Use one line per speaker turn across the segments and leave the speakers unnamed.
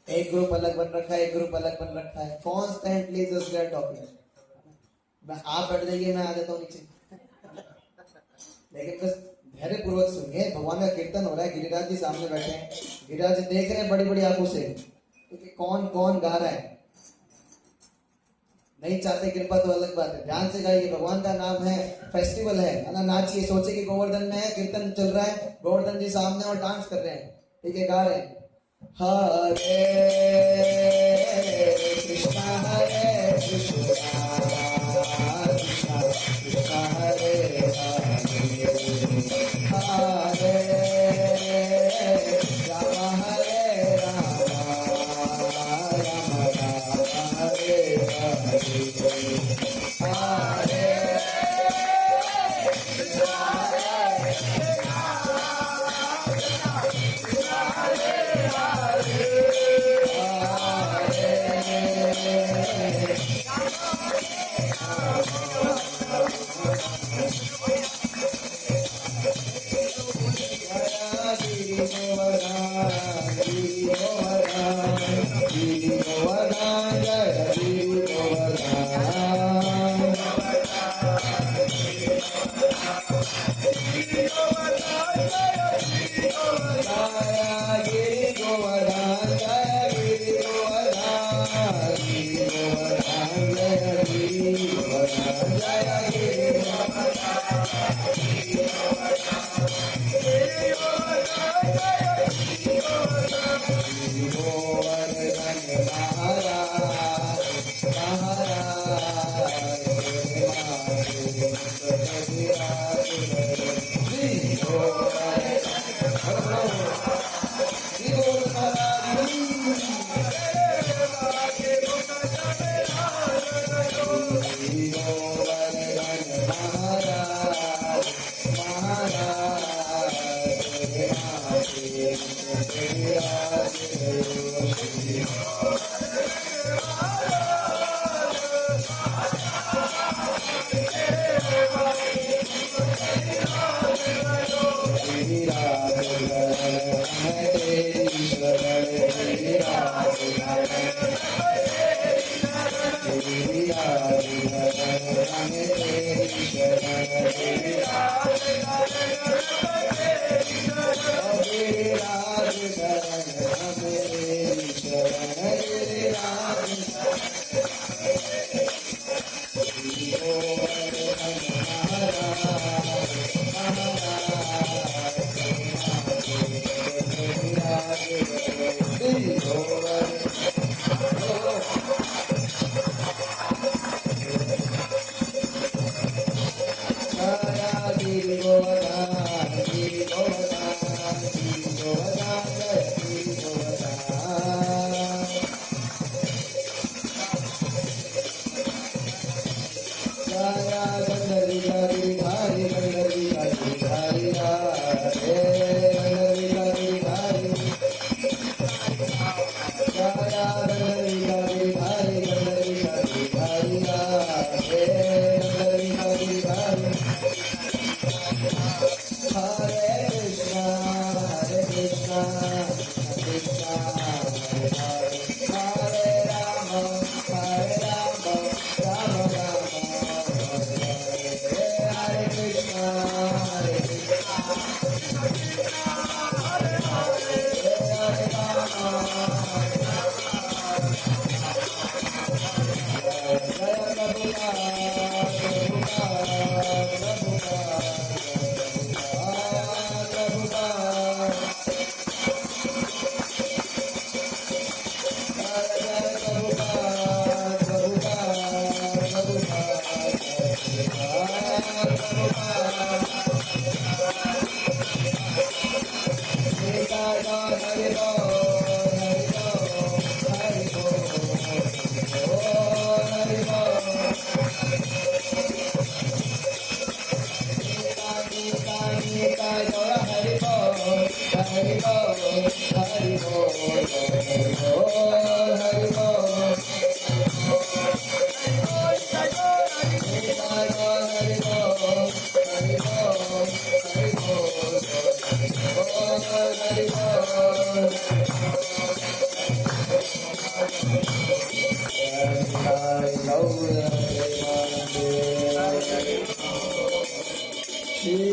एक ग्रुप अलग बन रखा है, एक ग्रुप अलग बन रखा है, कॉन्स्टेंटली जस्ट देयर टॉकिंग। आप बैठ जाइए, मैं आ जाता हूँ नीचे। लेकिन बस धैर्य पूर्वक सुनिए, भगवान का कीर्तन हो रहा है, गिरिराज जी सामने बैठे हैं, गिरिराज जी देख रहे हैं बड़ी बड़ी आंखों से क्योंकि कौन कौन गा रहा है। नहीं चाहते कृपा तो अलग बात है, ध्यान से गाइए, भगवान का नाम है, फेस्टिवल है ना। नाचिए, सोचे कि गोवर्धन में है, कीर्तन चल रहा है, गोवर्धन जी सामने और डांस कर रहे हैं, ठीक है, गा रहे हैं हरे कृष्णा कृष्णा कृष्णा हरे हरे राम हरे Ram Ram Ram Hare Hare Jaya Giri Govardhan Jaya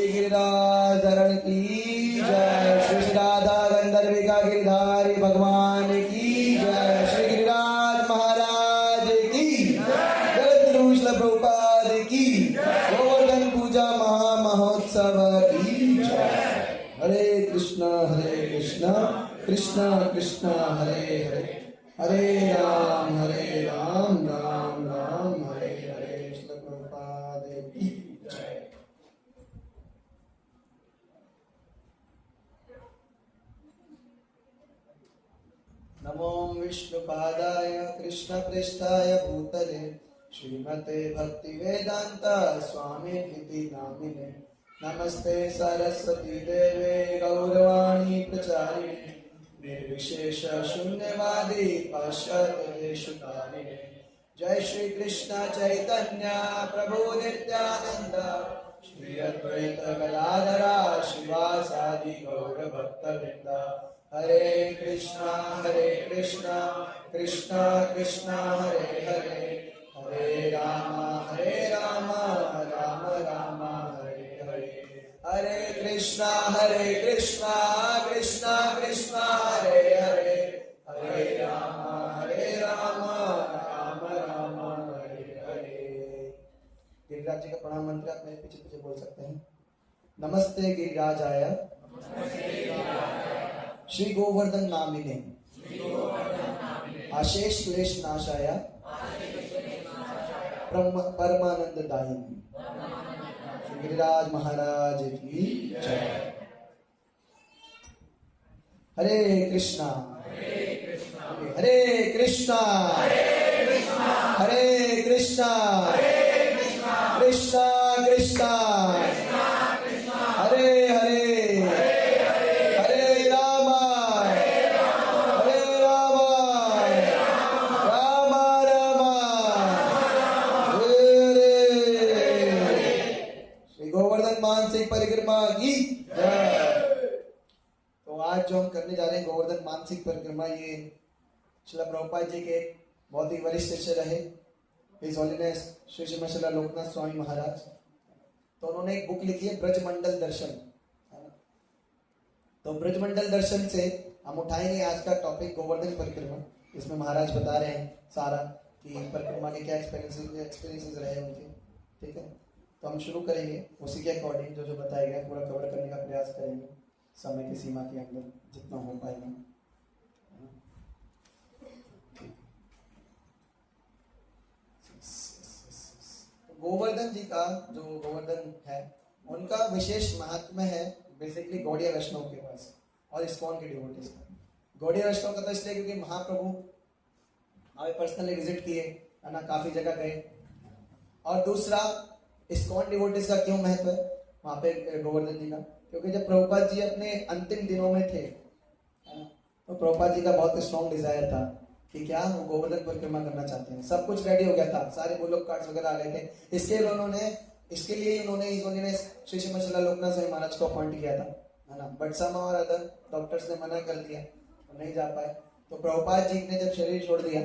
गिरिराधरण की जय। श्री राधा गंधर्विका गिरधारी भगवान की जय। श्री गिरिराज महाराज की जय। प्रभुपाद की गोवर्धन पूजा महामहोत्सव की जय। हरे कृष्णा कृष्णा कृष्णा हरे हरे, हरे राम राम राम हरे हरे। श्री प्रभुपाद की जय। नमो विष्णुपादाय कृष्णप्रेष्ठाय भूतले श्रीमते भक्तिवेदांत स्वामिनिति नामिने। नमस्ते सरस्वती देवे गौरवाणी प्रचारिणे निर्विशेष शून्यवादी पाश्चात्यदेशतारिणे। जय श्री कृष्ण चैतन्य प्रभु नित्यानंद श्री अद्वैत गदाधरा शिवासादि गौर भक्तवृंद। हरे कृष्णा कृष्णा कृष्णा हरे हरे, हरे राम राम राम हरे हरे। हरे कृष्णा कृष्णा कृष्णा हरे हरे, हरे राम राम राम हरे हरे। गिरिराज जी का प्रणाम मंत्र आप मेरे पीछे पीछे बोल सकते हैं। नमस्ते गिरिराजाय श्री गोवर्धन नामिने अशेष क्लेश नाशाय परमानंद दायिनी। श्री गिरिराज महाराज की जय। हरे कृष्णा हरे कृष्णा हरे कृष्णा कृष्णा कृष्णा हरे हरे, परिक्रमा की जय। तो आज जो हम करने जा रहे हैं गोवर्धन मानसिक परिक्रमा, ये श्रील प्रभुपाद जी के बहुत ही वरिष्ठ शिष्य रहे हिज हॉलीनेस श्री श्रील लोकनाथ स्वामी महाराज। तो उन्होंने एक बुक लिखी है ब्रजमंडल दर्शन। तो ब्रजमंडल दर्शन से हम उठाएंगे आज का टॉपिक गोवर्धन परिक्रमा। इसमें महाराज बता रहे हैं सारा कि परिक्रमा के क्या एक्सपीरियंसेस रहे उनके। ठीक है, तो हम शुरू करेंगे उसी के अकॉर्डिंग जो बताया गया पूरा कवर करने का प्रयास करेंगे समय की सीमा के अंदर जितना हो पाएगा। गोवर्धन जी का जो गोवर्धन है उनका विशेष महात्म्य है बेसिकली गौड़िया वैष्णव के पास और इस्कॉन के डिवोटीज का। गौड़िया वैष्णव का तो इसलिए क्योंकि महाप्रभु हमें पर्सनली विजिट किए, है ना, काफी जगह गए। और दूसरा इस्कॉन डिवोटीज का क्यों महत्व है वहां पे गोवर्धन जी का, क्योंकि जब प्रभुपाद जी अपने अंतिम दिनों में थे, है ना, तो प्रभुपाद जी का बहुत स्ट्रॉन्ग डिजायर था कि क्या वो गोवर्धन परिक्रमा करना चाहते हैं। सब कुछ रेडी हो गया था, सारे गोलोक कार्ड्स वगैरह आ गए थे। इसके लिए उन्होंने श्री श्रीमद श्रीला लोकनाथ साईं महाराज को अपॉइंट किया था, है ना, बट सम और अदर डॉक्टर्स ने मना कर दिया, तो नहीं जा पाए। तो प्रभुपाद जी ने जब शरीर छोड़ दिया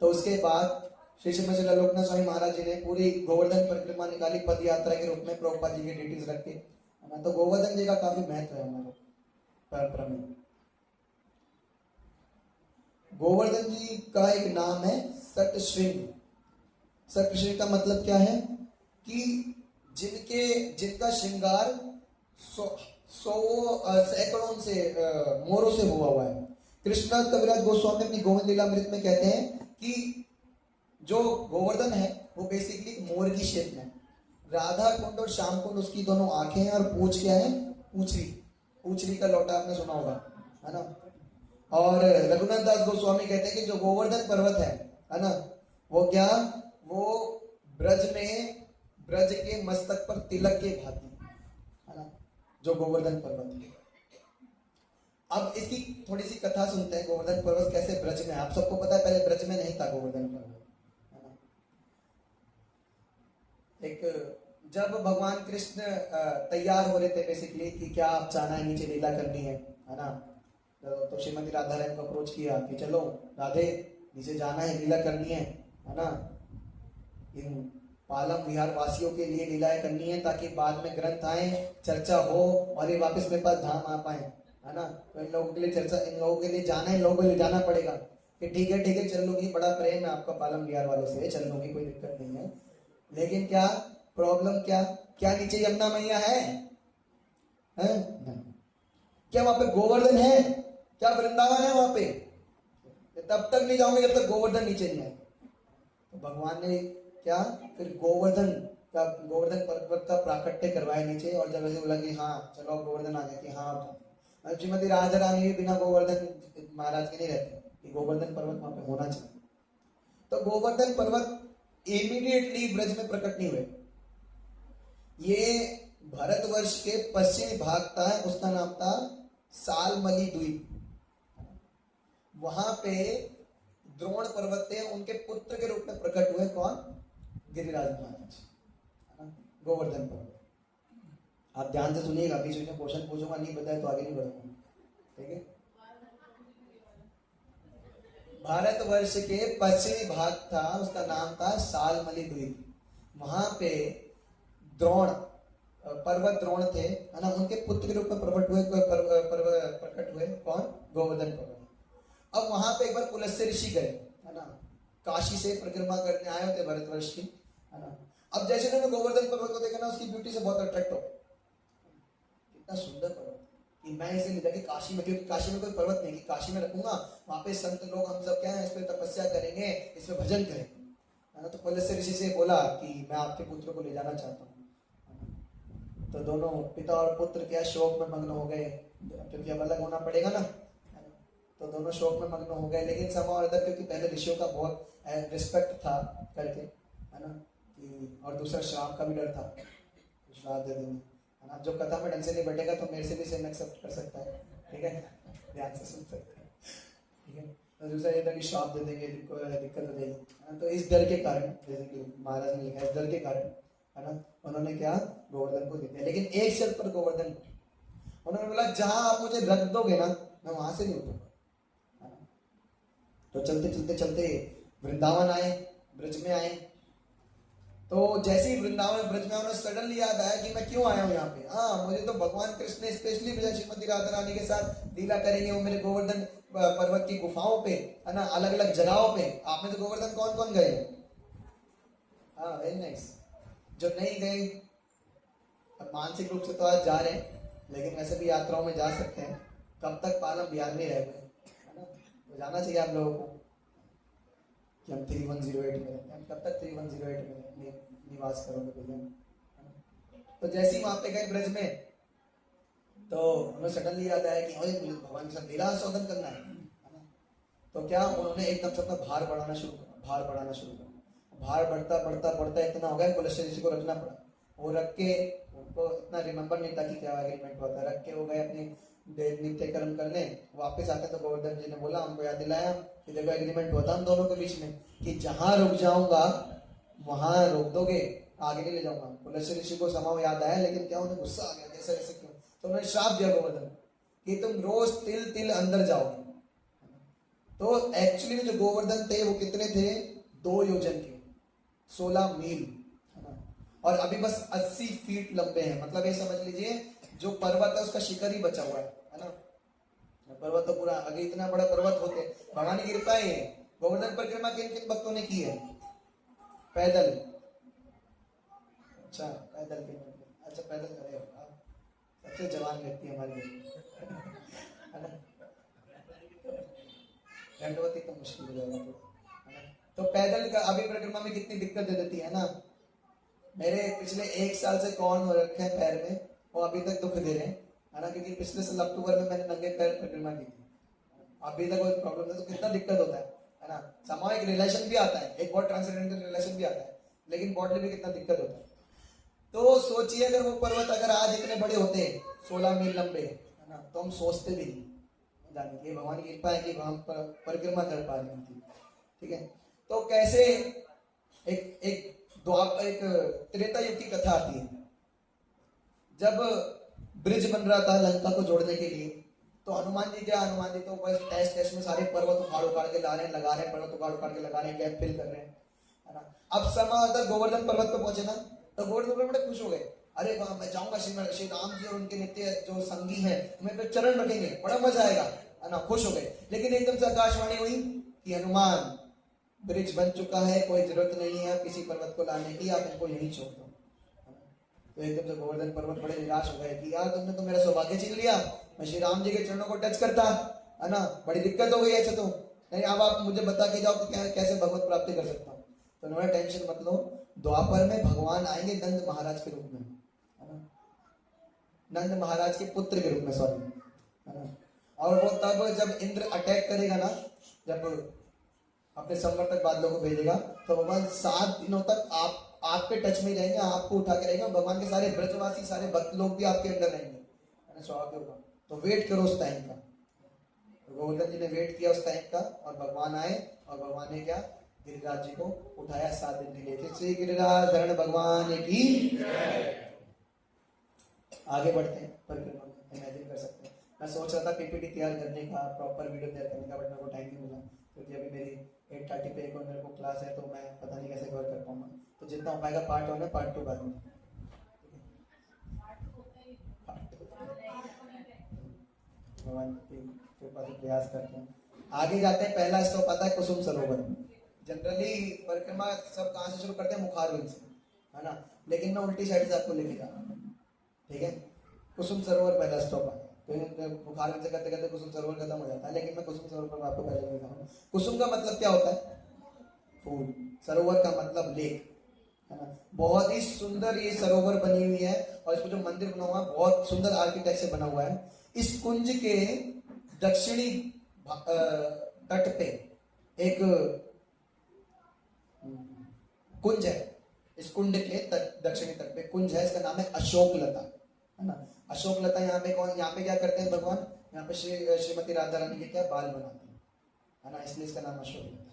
तो उसके बाद श्री श्रीमद श्रीला लोकनाथ स्वामी महाराज जी ने पूरी गोवर्धन परिक्रमा निकाली पद यात्रा के रूप में प्रभुपाद जी की डिटेल्स रख के, है ना। तो गोवर्धन जी का काफी महत्व है हमारे परंपरा में। गोवर्धन जी का एक नाम है सतश्रृंग। सतश्रृंग का मतलब क्या है कि जिनका श्रृंगार सैकड़ों से मोरों से हुआ है। कृष्णनाथ कविराज गोस्वामी अपनी गोविंद लीलामृत में कहते हैं कि जो गोवर्धन है वो बेसिकली मोर की शेप में, राधा कुंड और श्याम कुंड उसकी दोनों आंखें हैं, और पूंछ क्या है, पूंछरी का लौटा आपने सुना होगा, है ना। और रघुनाथ दास गोस्वामी कहते हैं कि जो गोवर्धन पर्वत है ना, वो क्या, वो ब्रज के मस्तक पर तिलक के भांति, है ना, जो गोवर्धन पर्वत है। अब इसकी थोड़ी सी कथा सुनते हैं, गोवर्धन पर्वत कैसे ब्रज में। आप सबको पता है पहले ब्रज में नहीं था गोवर्धन पर्वत, है ना। एक जब भगवान कृष्ण तैयार हो रहे थे बेसिकली कि क्या आप चाहना है, नीचे लीला करनी है ना, तो श्रीमती राधा रानी को अप्रोच किया कि चलो राधे नीचे जाना है, लीला करनी है ना, इन पालम विहार वासियों के लिए लीलाएं करनी है ताकि बाद में ग्रंथ आए, चर्चा हो और ये वापस मेरे पास धाम आ पाए, है ना। तो इन लोगों के लिए जाना है, लोगों को ले जाना पड़ेगा कि ठीक है चल लूंगी, बड़ा प्रेम है आपका पालम विहार वालों से, चल लूंगी, कोई दिक्कत नहीं है। लेकिन क्या प्रॉब्लम, क्या नीचे यमुना मैया है? नहीं। क्या वहां पे गोवर्धन है? क्या वृंदावन है वहां पे? तब तक नहीं जाऊंगे जब तक गोवर्धन नीचे नहीं आए। तो भगवान ने क्या फिर गोवर्धन पर्वत का प्राकट्य करवाया नीचे, और जब ऐसे बोला कि हाँ चलो गोवर्धन आ गया कि हाँ, श्रीमती राधा रानी बिना गोवर्धन महाराज के नहीं रहते, कि गोवर्धन पर्वत वहां पे होना चाहिए। तो गोवर्धन पर्वत इमीडिएटली ब्रज में प्रकट नहीं हुए। ये भारतवर्ष के पश्चिमी भाग था, उसका नाम था सालमली द्वीप। वहां पे द्रोण पर्वत थे, उनके पुत्र के रूप में प्रकट हुए कौन? गिरिराज महाराज, गोवर्धन पर्वत। आप ध्यान से सुनिएगा, बीच में क्वेश्चन पूछूंगा, नहीं बताया तो आगे नहीं बढ़ूंगा, ठीक है। भारतवर्ष के पश्चिमी भाग था, उसका नाम था सालमली द्वीप। वहां पे द्रोण पर्वत द्रोण थे, है ना, उनके पुत्र के रूप में प्रकट हुए कौन? गोवर्धन पर्वत। अब वहां पे एक बार पुलस्त्य ऋषि गए, है ना, काशी से परिक्रमा करने आए होते भारतवर्ष की, है ना। अब जैसे उन्होंने गोवर्धन पर्वत को देखा ना, उसकी ब्यूटी से बहुत अट्रैक्ट हो, कितना सुंदर पर्वत कि मैं इसे ले जाके काशी में, क्योंकि काशी में कोई पर्वत नहीं, कि काशी में रखूंगा, वहां पे संत लोग हम सब क्या है, इस पे तपस्या करेंगे, इस पे भजन करेंगे, है ना। तो पुलस्त्य ऋषि से बोला कि मैं आपके पुत्र को ले जाना चाहता हूँ। तो दोनों पिता और पुत्र क्या शोक में मग्न हो गए, क्योंकि अब अलग होना पड़ेगा ना, तो दोनों शोक में मग्न हो गए। लेकिन समा और इधर क्योंकि पहले ऋषियों का बहुत रिस्पेक्ट था करके, है ना, कि और दूसरा श्राप का भी डर था, श्राप दे देंगे, है ना। जो कथा में ढंग से नहीं बैठेगा तो मेरे से भी सेम एक्सेप्ट कर सकता है, ठीक है, ध्यान से सुन सकता है, ठीक है। तो दूसरा ये था कि श्राप दे देंगे, दिक्कत हो जाएगी। तो इस डर के कारण, जैसे कि महाराज ने लिखा, इस डर के कारण, है ना, उन्होंने क्या गोवर्धन को दे दिया। लेकिन एक शर्त पर गोवर्धन को उन्होंने बोला, जहां आप मुझे रख दोगे ना, मैं वहां से नहीं उठूंगा। तो चलते वृंदावन आए, ब्रज में आए। तो जैसे ही वृंदावन ब्रज में, उन्हें सडनली याद आया कि मैं क्यों आया हूँ यहाँ पे। हाँ, मुझे तो भगवान कृष्ण ने स्पेशली भेजा श्रीमती राधा रानी के साथ लीला करेंगे, वो मेरे गोवर्धन पर्वत की गुफाओं पे, है ना, अलग अलग जगहों पे। आप में तो गोवर्धन कौन कौन गए? हाँ, वेरी नाइस। जो नहीं गए, मानसिक रूप से तो आज जा रहे हैं, लेकिन वैसे भी यात्राओं में जा सकते हैं। कब तक पालम बिहार में रह गए, है ना, तो जाना चाहिए आप लोगों को। कि हम 3108 में रहते हैं, कब तक 3108 में निवास करोगे भैया। तो जैसे ही वहां पे गए ब्रज में, तो उन्हें सडनली याद आया कि मुझे भगवान के साथ लीला आस्वादन करना है ना। तो क्या उन्होंने एकदम से अपना भार बढ़ाना शुरू करा। भार बढ़ता बढ़ता बढ़ता इतना हो गया पुलस्त्य ऋषि को रखना पड़ा। वो रख के, उनको इतना रिमेम्बर नहीं था कि क्या एग्रीमेंट हुआ था, रख के वो गए अपने नित्य कर्म करने। वापस आते तो गोवर्धन जी ने बोला, हमको याद दिलाया कि देखो एग्रीमेंट हुआ था हम दोनों के बीच में कि जहां रुक जाऊंगा वहां रोक दोगे, आगे नहीं ले जाऊंगा। पुलस्त्य ऋषि को समाव याद आया, लेकिन क्या उन्हें गुस्सा आ गया, कैसे ऐसे क्यों। तो उन्होंने श्राप दिया गोवर्धन कि तुम रोज तिल तिल अंदर जाओगे। तो एक्चुअली में जो गोवर्धन थे वो कितने थे, 2 योजन के, 16 मील है ना। और अभी बस 80 फीट लंबे हैं। मतलब ये समझ लीजिए जो पर्वत है उसका शिखर ही बचा हुआ है ना। पर्वत तो पूरा, अगर इतना बड़ा पर्वत होते, भगवान की कृपा है। गोवर्धन परिक्रमा किन किन भक्तों ने की है? पैदल। अच्छा पैदल के, अच्छा पैदल करे आप, सबसे जवान व्यक्ति हमारे है ना। दंडवती तो मुश्किल हो जाएगा तो पैदल का अभी परिक्रमा में कितनी दिक्कत दे देती है ना। मेरे पिछले 1 साल से कौन हो रखे हैं पैर में, वो अभी तक दुख दे रहे हैं है ना, क्योंकि पिछले साल अक्टूबर में मैंने नंगे पैर परिक्रमा की थी, अभी तक कोई प्रॉब्लम है। तो कितना दिक्कत होता है ना। सामाजिक रिलेशन भी आता है, एक बहुत ट्रांसेंडेंटल रिलेशन भी आता है, लेकिन बॉडी में कितना दिक्कत होता है। तो सोचिए अगर वो पर्वत अगर आज इतने बड़े होते, 16 मील लंबे है ना, तो हम सोचते भी नहीं जाने की भगवान की कृपा है कि हम परिक्रमा कर पा रहे हैं। ठीक है। तो कैसे एक त्रेता युग की कथा आती है। जब ब्रिज बन रहा था लंका को जोड़ने के लिए, तो हनुमान जी तो बस टेस्ट में सारे पर्वत उखाड़ के ला रहे हैं, लगा रहे हैं, पर्वत उखाड़ के लगा रहे हैं, गैप फिल कर रहे हैं है ना। अब समय आता गोवर्धन पर्वत पे पहुंचे ना, तो गोवर्धन पर्वत बड़े खुश हो गए, अरे वहां मैं जाऊंगा, श्री राम जी और उनके नित्य जो संगी हैं मेरे पे चरण रखेंगे, बड़ा मजा आएगा है ना। खुश हो गए। लेकिन एकदम से आकाशवाणी हुई कि हनुमान ब्रिज बन चुका है, कोई जरूरत नहीं है किसी पर्वत को लाने की, आप इनको यहीं छोड़ दो। तो एकदम से गोवर्धन पर्वत बड़े निराश हो गए कि यार तुमने तो मेरा सौभाग्य छीन लिया, मैं श्री राम जी के चरणों को टच करता है ना, बड़ी दिक्कत हो गई ऐसे तो नहीं। अब आप मुझे बता के जाओ कि कैसे भगवत प्राप्ति कर सकता हूँ। तो उन्होंने टेंशन मत लो, द्वापर में भगवान आएंगे नंद महाराज के रूप में है ना, नंद महाराज के पुत्र के रूप में, सॉरी है ना। और वो तब जब इंद्र अटैक करेगा ना, जब अपने संवर्तक बादलों को भेजेगा, तो भगवान 7 दिनों तक आपके टच में रहेंगे, आपको उठा के रहेंगे। भगवान के सारे ब्रजवासी सारे भक्त लोग भी आपके अंदर रहेंगे, सौभाग्य होगा। तो वेट करो उस टाइम का। तो गोवर्धन जी ने वेट किया उस टाइम का, और भगवान आए, और भगवान ने क्या, गिरिराज जी को उठाया 7 दिन के लिए। श्री गिरिराज धरण भगवान की। आगे बढ़ते हैं, परिक्रमा इमेजिन कर सकते हैं। मैं सोच रहा था पीपीटी तैयार करने का, प्रॉपर वीडियो तैयार करने का, बट मेरे को टाइम नहीं मिला, क्योंकि अभी मेरी 8:30 पे एक और मेरे को क्लास है, तो मैं पता नहीं कैसे कवर कर पाऊंगा। तो जितना हो पाएगा पार्ट 1 है, पार्ट 2 बाद में। भगवान की कृपा से प्रयास करते हैं। आगे जाते हैं। पहला स्टॉप आता है कुसुम सरोवर। जनरली परिक्रमा सब कहाँ से शुरू करते हैं, मुखारविंद से है ना, लेकिन मैं उल्टी साइड से आपको लेके जा रहा हूँ। ठीक है। कुसुम सरोवर पहला स्टॉप है, तो मुखारविंद से करते करते कुसुम सरोवर खत्म हो जाता है, लेकिन मैं कुसुम सरोवर पर आपको पहले बताऊँ। कुसुम का मतलब क्या होता है, फूल। सरोवर का मतलब लेक है ना। बहुत ही सुंदर ये सरोवर बनी हुई है, और इसको जो मंदिर बना हुआ है बहुत सुंदर आर्किटेक्ट से बना हुआ है। इस कुंज के दक्षिणी तट पे एक कुंज है। इस कुंड के दक्षिणी तट पे कुंज है, इसका नाम है अशोक लता है ना। अशोक लता यहाँ पे यहाँ पे क्या करते हैं भगवान, यहाँ पे श्रीमती राधा रानी के क्या बाल बनाते हैं है ना, इसलिए इसका नाम अशोक लता है।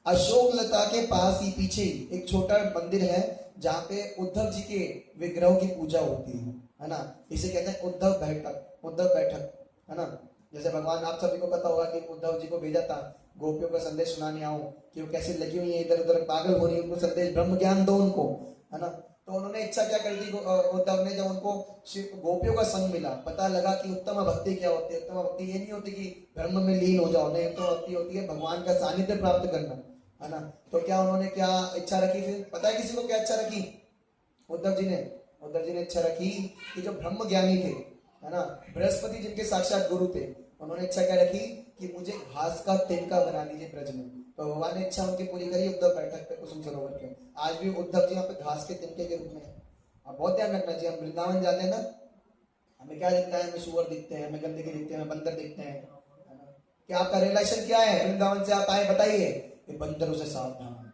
अशोक लता के पास ही पीछे एक छोटा मंदिर है, जहाँ पे उद्धव जी के विग्रह की पूजा होती है ना। इसे कहते हैं उद्धव बैठक है ना। जैसे भगवान, आप सभी को पता होगा कि उद्धव जी को भेजा था गोपियों का संदेश सुनाने आऊं, कि वो कैसे लगी हुई है इधर उधर पागल हो रही है, उनको संदेश ब्रह्म ज्ञान दो उनको है ना। तो उन्होंने इच्छा क्या कर दी उद्धव ने, जब उनको गोपियों का संग मिला, पता लगा कि उत्तम भक्ति क्या होती है। उत्तम भक्ति ये नहीं होती कि ब्रह्म में लीन हो जाओ, नहीं, उत्तम भक्ति होती है भगवान का सानिध्य प्राप्त करना है ना। तो क्या उन्होंने क्या इच्छा रखी, फिर पता है किसी को क्या इच्छा रखी, उद्धव जी ने इच्छा रखी कि जो ब्रह्म ज्ञानी थे है ना, बृहस्पति जिनके साक्षात गुरु थे, उन्होंने इच्छा क्या रखी कि मुझे घास का तिनका बना दीजिए ब्रज में। तो भगवान ने इच्छा उनकी पूरी करी उद्धव बैठक पे कुसुम सरोवर पे। आज भी उद्धव जी यहाँ पे घास के तिनके के रूप में है। अब बहुत ध्यान रखना चाहिए, हम वृंदावन जाते हैं ना, हमें क्या दिखता है, हमें सुअर दिखते हैं, हमें गंदगी दिखते हैं, हमें बंदर दिखते हैं, है ना? कि आपका रिलेशन क्या है? वृंदावन से आप आए बताइए, ये बंदरों से सावधान,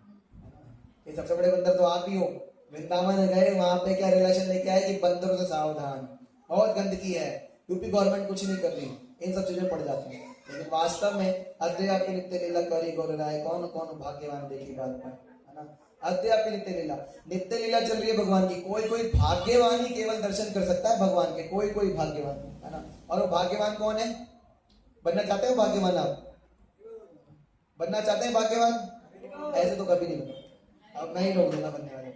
ये सबसे बड़े बंदर तो आप ही हो। वृंदावन गए वहां पे क्या रिलेशन लेके आए कि बंदरों से सावधान, बहुत गंदगी है, यूपी गवर्नमेंट कुछ नहीं कर रही, इन सब चीजें पड़ जाती हैं। लेकिन वास्तव में अद्वैत की नित्य लीला करी गौर राय, कौन कौन भाग्यवान देखी बात पर, है ना? अद्वैत की नित्य लीला चल रही है भगवान की। कोई कोई भाग्यवान ही केवल दर्शन कर सकता है भगवान के, कोई कोई भाग्यवान, है ना? और वो भाग्यवान कौन है? बनना चाहते हो भाग्यवान? आप बनना चाहते हैं भाग्यवान? ऐसे तो कभी नहीं बने। अब मैं ही रोक दूंगा बनने वाले।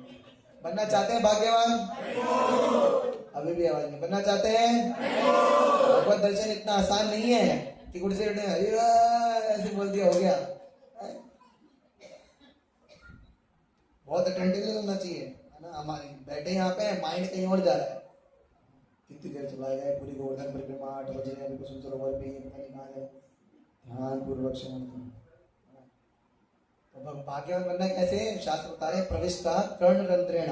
बनना चाहते हैं भाग्यवान? अभी भी आवाज नहीं। बनना चाहते हैं? भगवत दर्शन इतना आसान नहीं है कि कुर्सी उठे ऐसे बोल दिया हो गया। बहुत अटेंटिव होना चाहिए, है ना? हमारे बैठे यहाँ पे, माइंड कहीं और जा रहा है। कितनी देर चलाएगा पूरी गोवर्धन परिक्रमा, 8 बजे अभी कुसुम सरोवर पे कहाँ है? ध्यान पूर्वक श्रवण। तो भाग्यवान बनना कैसे? शास्त्र बता रहे प्रविष्टा कर्ण रंध्रेण,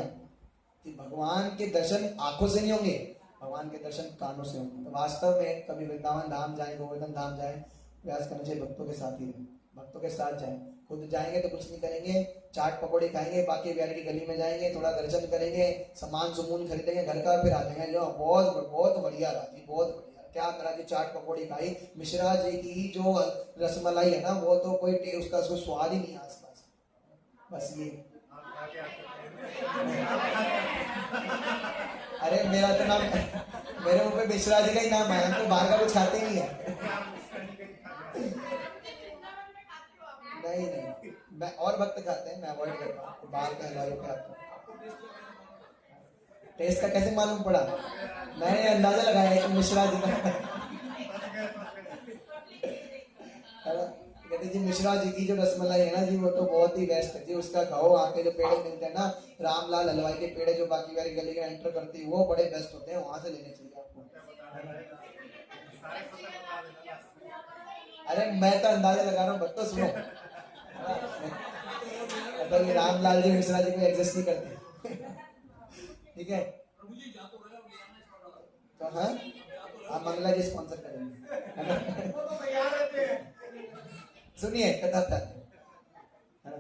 कि भगवान के दर्शन आंखों से नहीं होंगे, भगवान के दर्शन कानों से होंगे। तो वास्तव में कभी वृंदावन धाम जाए, गोवर्धन धाम जाए, प्रयास करना चाहिए भक्तों के साथ ही रहें, भक्तों के साथ जाएं। खुद जाएंगे तो कुछ नहीं करेंगे, चाट पकौड़े खाएंगे, बाकी बिहारी की गली में जाएंगे, थोड़ा दर्शन करेंगे, सामान सुमून खरीदेंगे घर का, फिर आ जाएंगे। जो बहुत बहुत बढ़िया राजी, बहुत बढ़िया। क्या करा जी? चाट पकौड़ी खाई, मिश्रा जी की जो रसमलाई है ना, वो तो कोई उसका स्वाद ही नहीं है आसपास। बस ये अरे मेरा तो नाम, मेरे मुंह पे मिश्रा जी का ही नाम है, हम तो बाहर का कुछ खाते नहीं है। नहीं नहीं, मैं और वक्त खाते हैं, मैं अवॉइड करता हूँ बाहर का हलवाई खाता हूँ। टेस्ट का कैसे मालूम पड़ा? मैंने अंदाजा लगाया कि मिश्रा जी का। कहते जी मिश्रा जी की जो रसमलाई है ना जी, वो तो बहुत ही बेस्ट है जी, उसका खाओ। आके जो पेड़े मिलते हैं ना, रामलाल हलवाई के पेड़े जो बाकी वाली गली में एंटर करती है, वो बड़े बेस्ट होते हैं, वहां से लेने चाहिए आपको। अरे मैं तो अंदाजा लगा रहा हूँ, बस तो सुनो। मतलब रामलाल जी मिश्रा जी को एडजस्ट नहीं करते। ठीक है, तो हाँ, आप मंगला जी स्पॉन्सर करेंगे। सुनिए कथा था, है ना?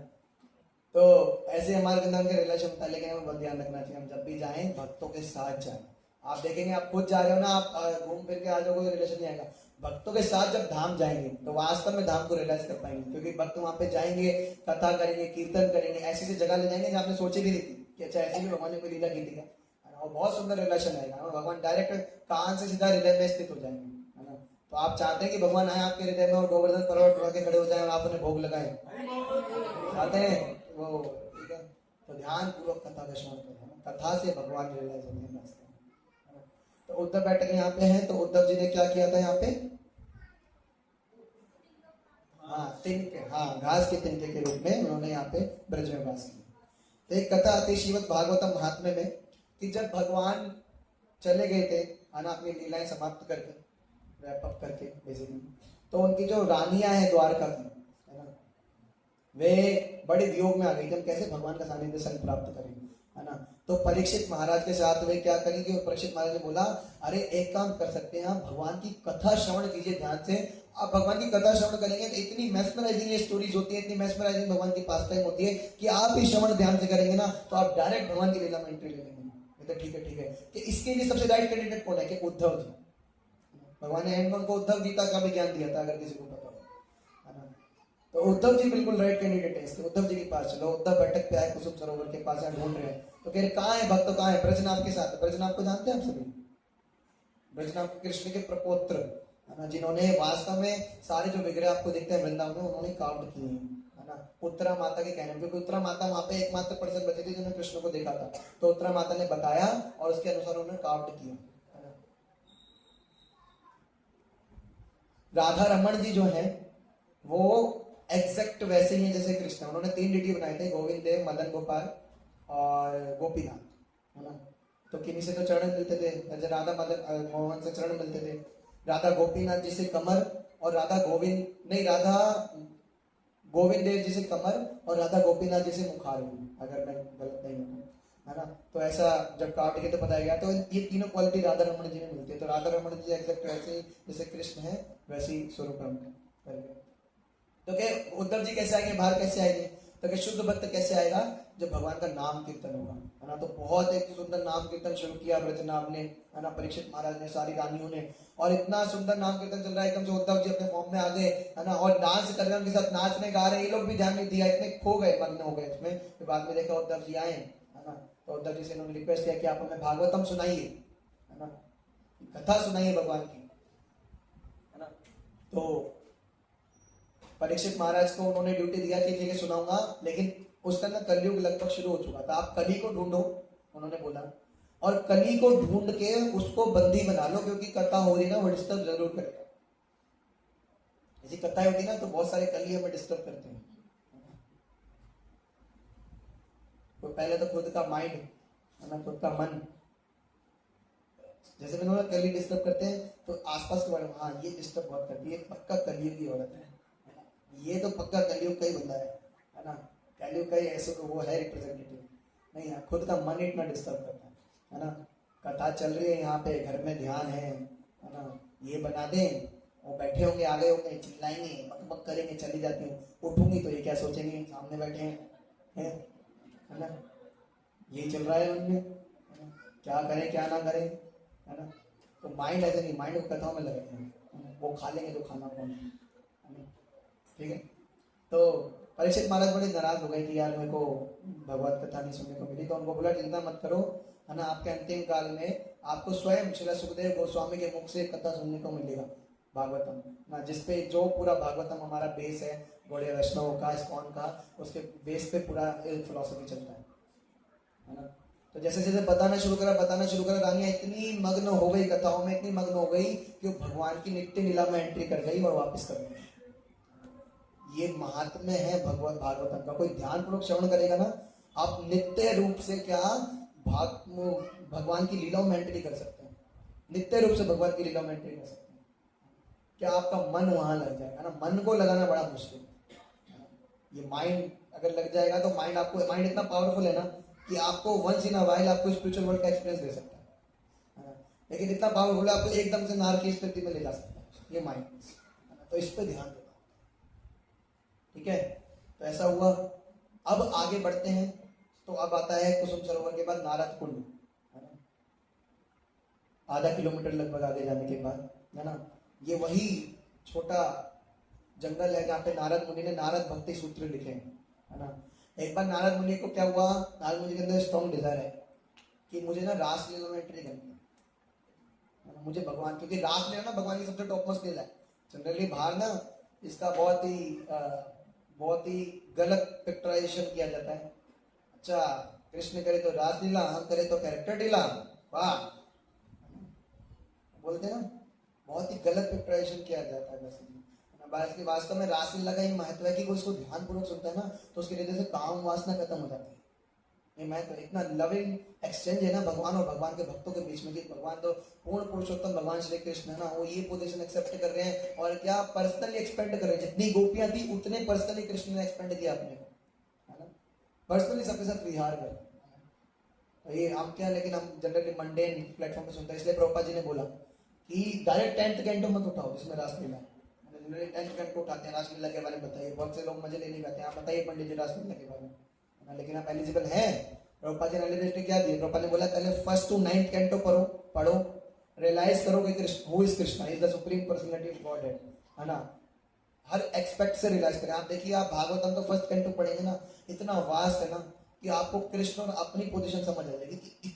तो ऐसे हमारे वृंदावन के रिलेशन होता है, लेकिन हमें बहुत ध्यान रखना चाहिए, हम जब भी जाएं भक्तों के साथ जाएं। आप देखेंगे, आप खुद जा रहे हो ना, आप घूम फिर के आ जाओ, कोई रिलेशन नहीं आएगा। भक्तों के साथ जब धाम जाएंगे तो वास्तव में धाम को रियलाइज कर पाएंगे, क्योंकि भक्त वहां पे जाएंगे, कथा करेंगे, कीर्तन करेंगे, ऐसी ऐसी जगह ले जाएंगे जहाँ आपने सोची भी नहीं थी कि अच्छा ऐसे भी भगवान ने कोई लीला की थी, और बहुत सुंदर रिलेशन आएगा। भगवान डायरेक्ट कान से सीधा हृदय में स्थित हो जाएंगे, है ना? तो आप चाहते हैं कि भगवान आए आपके हृदय में और गोवर्धन पर्वत उठा के खड़े हो जाए और आप उन्हें भोग लगाए? चाहते हैं वो? ठीक है, तो ध्यान पूर्वक कथा का श्रवण करें, कथा से भगवान रियलाइज होंगे। तो उद्धव बैठक यहाँ पे है, तो उद्धव जी ने क्या किया था यहाँ पे? हाँ, तिनके, हाँ, घास के तिनके के रूप में उन्होंने यहाँ पे ब्रज में वास किया। तो एक कथा आती है श्रीमद् भागवतम महात्म्य में, कि जब भगवान चले गए थे, आना अपनी लीलाएं समाप्त करके, रैप अप करके बेसिकली, तो उनकी जो रानियां हैं द्वारका की, है ना, वे बड़े वियोग में आ गई कि हम कैसे भगवान का सानिध्य संग प्राप्त करेंगे, है ना? तो परीक्षित महाराज के साथ वे क्या करेंगे? परीक्षित महाराज ने बोला, अरे एक काम कर सकते हैं, आप भगवान की कथा श्रवण कीजिए ध्यान से। आप भगवान की कथा श्रवण करेंगे तो इतनी मेस्मराइजिंग ये स्टोरीज होती है, इतनी मेस्मराइजिंग भगवान की पास टाइम होती है कि आप ही श्रवण ध्यान से करेंगे ना, तो आप डायरेक्ट भगवान की लीला में एंट्री ले लेंगे। तो ठीक है, ठीक है, कि इसके लिए सबसे राइट कैंडिडेट कौन है? कि उद्धव जी। भगवान ने एंड में उनको उद्धव गीता का भी ज्ञान दिया था, अगर किसी को पता हो, है ना? तो उद्धव जी बिल्कुल राइट कैंडिडेट है इसके। उद्धव जी के पास चलो। उद्धव बैठक पे आए, कुसुम सरोवर के पास ढूंढ रहे हैं, तो कह रहे कहाँ है भक्त, कहाँ है? ब्रजनाभ के साथ। ब्रजनाभ को जानते हैं आप सभी? ब्रजनाभ कृष्ण के प्रपोत्र, है ना, जिन्होंने वास्तव में सारे जो विग्रह आपको दिखते हैं वृंदावन में, उन्होंने कार्ड किए हैं, है ना? उत्तरा माता के कहने, क्योंकि उत्तरा माता वहां पे एकमात्र पर्सन बची थी जिन्होंने कृष्ण को देखा था, तो उत्तरा माता ने बताया और उसके अनुसार उन्होंने कार्ड किया, है ना? राधा रमन जी जो है वो एग्जैक्ट वैसे ही है जैसे कृष्ण। उन्होंने 3 डिटी बनाए थे, गोविंद देव, मदन गोपाल और गोपीनाथ, है ना? तो किन्हीं से तो चरण मिलते थे, जैसे राधा मदन मोहन से चरण मिलते थे, राधा गोपीनाथ जी से कमर और राधा गोविंद नहीं, राधा गोविंद देव जी से कमर और राधा गोपीनाथ जी से मुखार हुई, अगर मैं गलत नहीं हूँ, है ना। तो ऐसा जब काट के तो बताया गया, तो ये तीनों क्वालिटी राधा रमन जी में मिलती है। तो राधा रमन जी एग्जैक्ट वैसे ही जैसे कृष्ण है वैसे ही स्वरूप करके। तो क्या उद्धव जी कैसे आएंगे बाहर, कैसे आएंगे? तो क्या शुद्ध भक्त कैसे आएगा? जब भगवान का नाम कीर्तन होगा, है ना। तो बहुत एक सुंदर नाम कीर्तन शुरू किया व्रजनाभ ने, है ना, परीक्षित महाराज ने, सारी रानियों ने, और इतना सुंदर नाम कीर्तन चल रहा है, एकदम से उद्धव जी अपने फॉर्म में आ गए, है ना, और डांस कर रहे हैं, उनके साथ नाचने गा रहे हैं। ये लोग भी ध्यान नहीं दिया, इतने खो गए, मग्न हो गए इसमें। फिर बाद में देखा उद्धव जी आए, है ना, तो उद्धव जी से इन्होंने रिक्वेस्ट किया कि आप हमें भागवतम सुनाइए, है ना, कथा सुनाइए भगवान की, है ना। तो परीक्षित महाराज को उन्होंने ड्यूटी दिया कि ठीक है सुनाऊंगा, लेकिन उस टाइम कलयुग लगभग शुरू हो चुका था, आप कली को ढूंढो, उन्होंने बोला, और कली को ढूंढ के उसको बंदी बना लो, क्योंकि कथा हो रही ना वो डिस्टर्ब जरूर करेगा। ऐसी कथाएं होती ना तो बहुत सारे कली हमें डिस्टर्ब करते हैं। तो पहले तो खुद का माइंड, है ना, खुद का मन, जैसे मैंने बोला कली डिस्टर्ब करते हैं, तो आसपास के बारे में, हाँ ये डिस्टर्ब बहुत करती है, पक्का कलयुग की औरत है, ये तो पक्का कलयुग का ही बंदा है ना, कलयुग का ही ऐसे तो वो है रिप्रेजेंटेटिव। नहीं यार, खुद का मन इतना डिस्टर्ब करता है ना। कथा चल रही है यहाँ पे, घर में ध्यान है ना, ये बना दें, वो बैठे होंगे, आगे होंगे, चिल्लाएंगे, बक बक करेंगे, चली जाती हूँ, उठूंगी तो ये क्या सोचेंगे, सामने बैठे हैं, है ना, यही चल रहा है मन में, है ना? क्या करें क्या ना करें, है ना। तो माइंड ऐसे नहीं, माइंड को कथाओं में लगाते हैं, वो खा लेंगे तो खाना कौन है ना? ठीक है। तो परीक्षित महाराज बड़े नाराज हो गए कि यार मेरे को भगवत कथा नहीं सुनने को मिली। तो उनको बोला चिंता मत करो, है ना, आपके अंतिम काल में आपको स्वयं श्री सुखदेव गोस्वामी के मुख से कथा सुनने को मिलेगा, भागवतम ना, जिसपे जो पूरा भागवतम हमारा बेस है, बड़े वैष्णव का, इस्कॉन का, उसके बेस पे पूरा फिलोसफी चलता है ना। तो जैसे जैसे बताना शुरू करा, रानियां इतनी मग्न हो गई कथाओं में, इतनी मग्न हो गई कि वो भगवान की नित्य लीला में एंट्री कर गई और वापस कर गई। ये महात्म्य है भगवत भागवतम का। कोई ध्यान पूर्वक श्रवण करेगा ना, आप नित्य रूप से क्या भगवान की लीलाओं में एंट्री कर सकते हैं, नित्य रूप से भगवान की लीलाओं में एंट्री कर सकते हैं। क्या आपका मन वहां लग जाएगा ना, मन को लगाना बड़ा मुश्किल है। ये माइंड अगर लग जाएगा तो माइंड इतना पावरफुल है ना कि आपको वंस इन अ वाइल आपको स्पिरिचुअल वर्ल्ड का एक्सपीरियंस दे सकता है ना? लेकिन इतना पावरफुल है आपको एकदम से नार की स्थिति में ले जा सकता है ये माइंड। तो इस पर ध्यान देना, ठीक है। तो ऐसा हुआ। अब आगे बढ़ते हैं, तो अब आता है कुसुम सरोवर के बाद नारद कुंड, है ना, आधा किलोमीटर लगभग आगे जाने के बाद, है ना। ये वही छोटा जंगल है जहाँ पे नारद मुनि ने नारद भक्ति सूत्र लिखे हैं, है ना। एक बार नारद मुनि को क्या हुआ, नारद मुनि के अंदर स्ट्रॉन्ग डिजायर है कि मुझे ना रासलीला में एंट्री करनी है, मुझे भगवान, क्योंकि रासलीला ना भगवान की सबसे टॉप मोस्ट लीला है। जनरली बाहर ना इसका बहुत ही गलत पिक्चराइजेशन किया जाता है। अच्छा, कृष्ण करे तो रासलीला, हम करे तो कैरेक्टर लीला, वाह, बोलते ना, बहुत ही गलत पिक्चराइजेशन किया जाता है वैसे। बाकी वास्तव में रासलीला का ही महत्व है कि कोई उसको ध्यान पूर्वक सुनता है ना तो उसके हृदय से काम वासना खत्म हो जाती है। ये महत्व, इतना लविंग एक्सचेंज है ना भगवान और भगवान के भक्तों के बीच में कि भगवान तो पूर्ण पुरुषोत्तम भगवान श्री कृष्ण है ना, वो ये पोजीशन एक्सेप्ट कर रहे हैं और क्या पर्सनली एक्सपेंड कर रहे हैं। जितनी गोपियां थी उतने पर्सनली कृष्ण ने एक्सपेंड किया अपने को, है ना, पर्सनली सबके साथ विहार कर। तो ये हम क्या, लेकिन हम जनरली मंडेन प्लेटफॉर्म पे सुनते हैं, इसलिए प्रभुपाद जी ने बोला कि डायरेक्ट 10th कैंटो मत उठाओ जिसमें रासलीला है। जनरली 10th कैंटो उठाते हैं, रासलीला के बारे में बताइए, बहुत से लोग मजे लेने जाते हैं, आप बताइए पंडित जी रासलीला के बारे में, लेकिन आप एलिजिबल हैं। प्रभुपाद जी ने एलिजिबिलिटी क्या दी, प्रभुपाद ने बोला पहले 1st to 9th कैंटो पढ़ो, रियलाइज करो कि Krishna who is Krishna, is the supreme personality of God है ना। हर एक्सपेक्ट से रियलाइज करें। आप देखिए, आप भागवतम तो 1st कैंटो पढ़ेंगे ना, इतना वास्ट है ना कि आपको कृष्ण और अपनी पोजीशन समझ आ जाएगी कि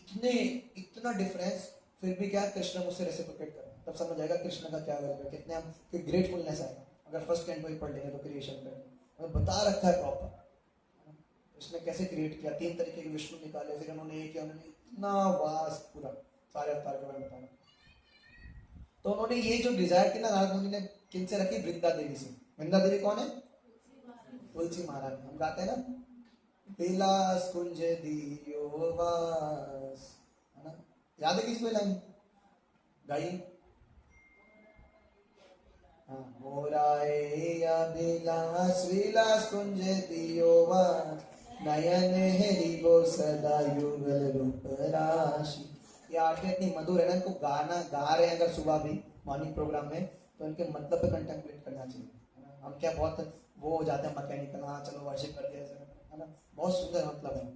इतना डिफरेंस, फिर भी क्या कृष्ण मुझसे रेसिप्रोकेट कर, तब समझ आएगा कृष्ण का क्या वैल्यू है, कितने हम ग्रेटफुलनेस आएगा अगर 1st कैंटो ही पढ़ लेंगे तो क्रिएशन पे बता रखा है प्रॉपर उसने कैसे क्रिएट किया, 3 तरीके के विष्णु निकाले, फिर उन्होंने ये किया, उन्होंने इतना वास्ट पूरा सारे अवतार के बारे में बताया। तो उन्होंने ये जो डिजायर थी ना नारद मुनि ने किन से रखी, वृंदा देवी से। वृंदा देवी कौन है, तुलसी महाराज। हम गाते हैं ना, विलास कुंज दियो वास, है ना, याद है किसको लाइन गाइए, मोराए अभिलाष विलास कुंज दियोवा नयन हेरिबो सदा युगल रूप राशि। ये आरती इतनी मधुर है ना, इनको गाना गा रहे हैं अगर सुबह भी मॉर्निंग प्रोग्राम में, तो इनके मतलब पे कंटेम्पलेट करना चाहिए। हम क्या बहुत वो हो जाते हैं मैकेनिकल, हाँ चलो वर्शिप कर दिया है ना, बहुत सुंदर मतलब है ना।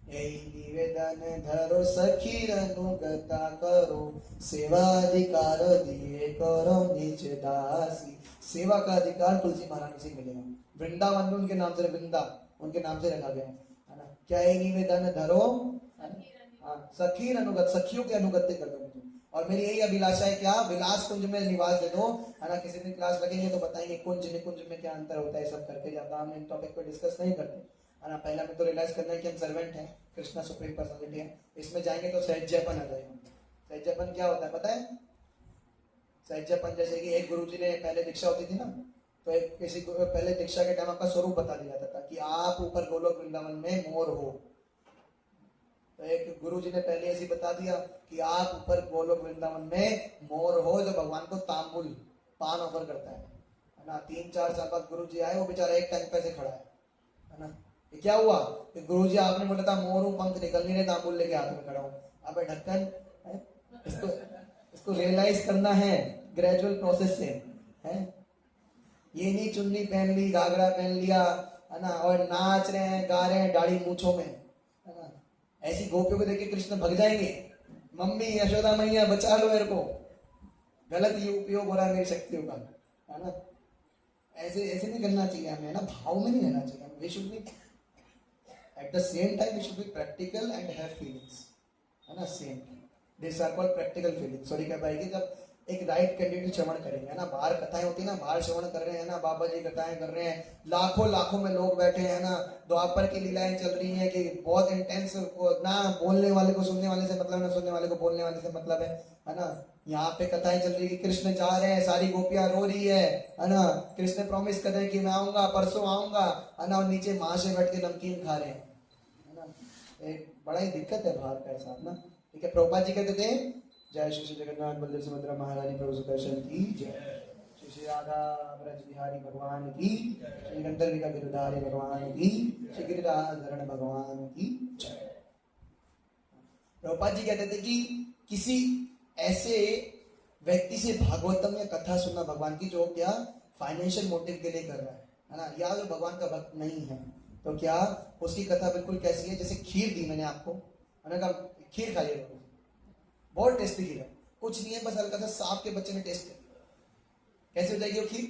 यही निवेदन धरो सखी अनुगता करो, सेवा अधिकार दिए करो निज दासी। सेवा का अधिकार तुलसी महारानी से मिलेगा। वृंदावन में उनके नाम से, वृंदा उनके नाम से रखा गया है ना। क्या ये निवेदन धरो, सखी अनुगत, सखियों के अनुगत्य कर दो मुझे, और मेरी यही अभिलाषा है क्या, विलास कुंज में निवास दे दो, है ना। किसी दिन क्लास लगेंगे तो बताएंगे कुंज निकुंज में क्या अंतर होता है, सब करके ज्यादा हम इन टॉपिक पर डिस्कस नहीं करते, है ना। पहला में तो रियलाइज करना है कि हम सर्वेंट हैं, कृष्णा सुप्रीम पर्सनालिटी है। इसमें जाएंगे तो सहजपन आ जाएगा। सहजपन क्या होता है पता है? सहजपन जैसे कि एक गुरुजी ने, पहले दीक्षा होती थी ना, तो एक किसी को पहले दीक्षा के टाइम आपका स्वरूप बता दिया जाता था कि आप ऊपर गोलोक वृंदावन में मोर हो। तो एक गुरुजी ने पहले ऐसे बता दिया कि आप ऊपर गोलोक वृंदावन में मोर हो, जो भगवान को तांबुल पान ऑफर करता है ना। 3-4 साल बाद गुरुजी आए, वो बेचारा एक टाइम पे से खड़ा है ना। ये क्या हुआ कि गुरुजी आपने बोला था मोर हूं, पंख निकल नहीं रहे, तांबुल लेके हाथ में खड़ा हूं। अब ढक्कन, इसको रियलाइज करना है ग्रेजुअल प्रोसेस से, है। ये नहीं चुन्नी पहन ली, घाघरा पहन लिया, है ना, और नाच रहे हैं, गा रहे हैं दाढ़ी मूछों में, है ना। ऐसी गोपियों को देख के कृष्ण भग जाएंगे, मम्मी यशोदा मैया बचा लो मेरे को, गलत ये उपयोग हो रहा है मेरी शक्तियों का, है ना। ऐसे ऐसे नहीं करना चाहिए हमें, है ना। भाव में नहीं रहना चाहिए। We should be at the same time, we should be practical and have feelings, है ना। Same this are called practical feelings. Sorry क्या पाएगी जब एक राइट कैंडिडेट श्रवण करेंगे, है ना। बाहर कथाएं होती है ना, बाहर श्रवण कर रहे हैं ना, बाबा जी कथाएं कर रहे हैं, लाखों लाखों में लोग बैठे हैं ना, द्वापर की लीलाएं चल रही हैं कि बहुत इंटेंस, ना बोलने वाले को सुनने वाले से मतलब, ना सुनने वाले को बोलने वाले से मतलब, है ना। यहाँ पे कथाएं चल रही है कि कृष्ण जा रहे हैं, सारी गोपियां रो रही है ना। कृष्ण प्रॉमिस कर रहे हैं कि मैं आऊंगा, परसों आऊंगा, है ना, और नीचे महाशय बैठ के नमकीन खा रहे हैं, है ना। एक बड़ा ही दिक्कत है बाहर का ऐसा ना। ठीक है, प्रभुपाद जी कहते थे, जय श्री जगन्नाथ बलदेव सुभद्रा महारानी प्रभु सुदर्शन की जय, श्री श्री राधा ब्रज बिहारी भगवान की, श्री गंधर्विका गिरधारी भगवान की, श्री गिरिराधरण भगवान की जय। प्रभुपाद जी कहते थे कि किसी ऐसे व्यक्ति से भागवतम या कथा सुनना भगवान की जो क्या फाइनेंशियल मोटिव के लिए कर रहा है ना, या जो भगवान का भक्त नहीं है, तो क्या उसकी कथा बिल्कुल कैसी है, जैसे खीर दी मैंने आपको, मैंने कहा खीर खाइए, बहुत टेस्टी खीर है, कुछ नहीं है, बस हल्का सा सांप के बच्चे ने टेस्ट किया, कैसे हो जाएगी वो खीर,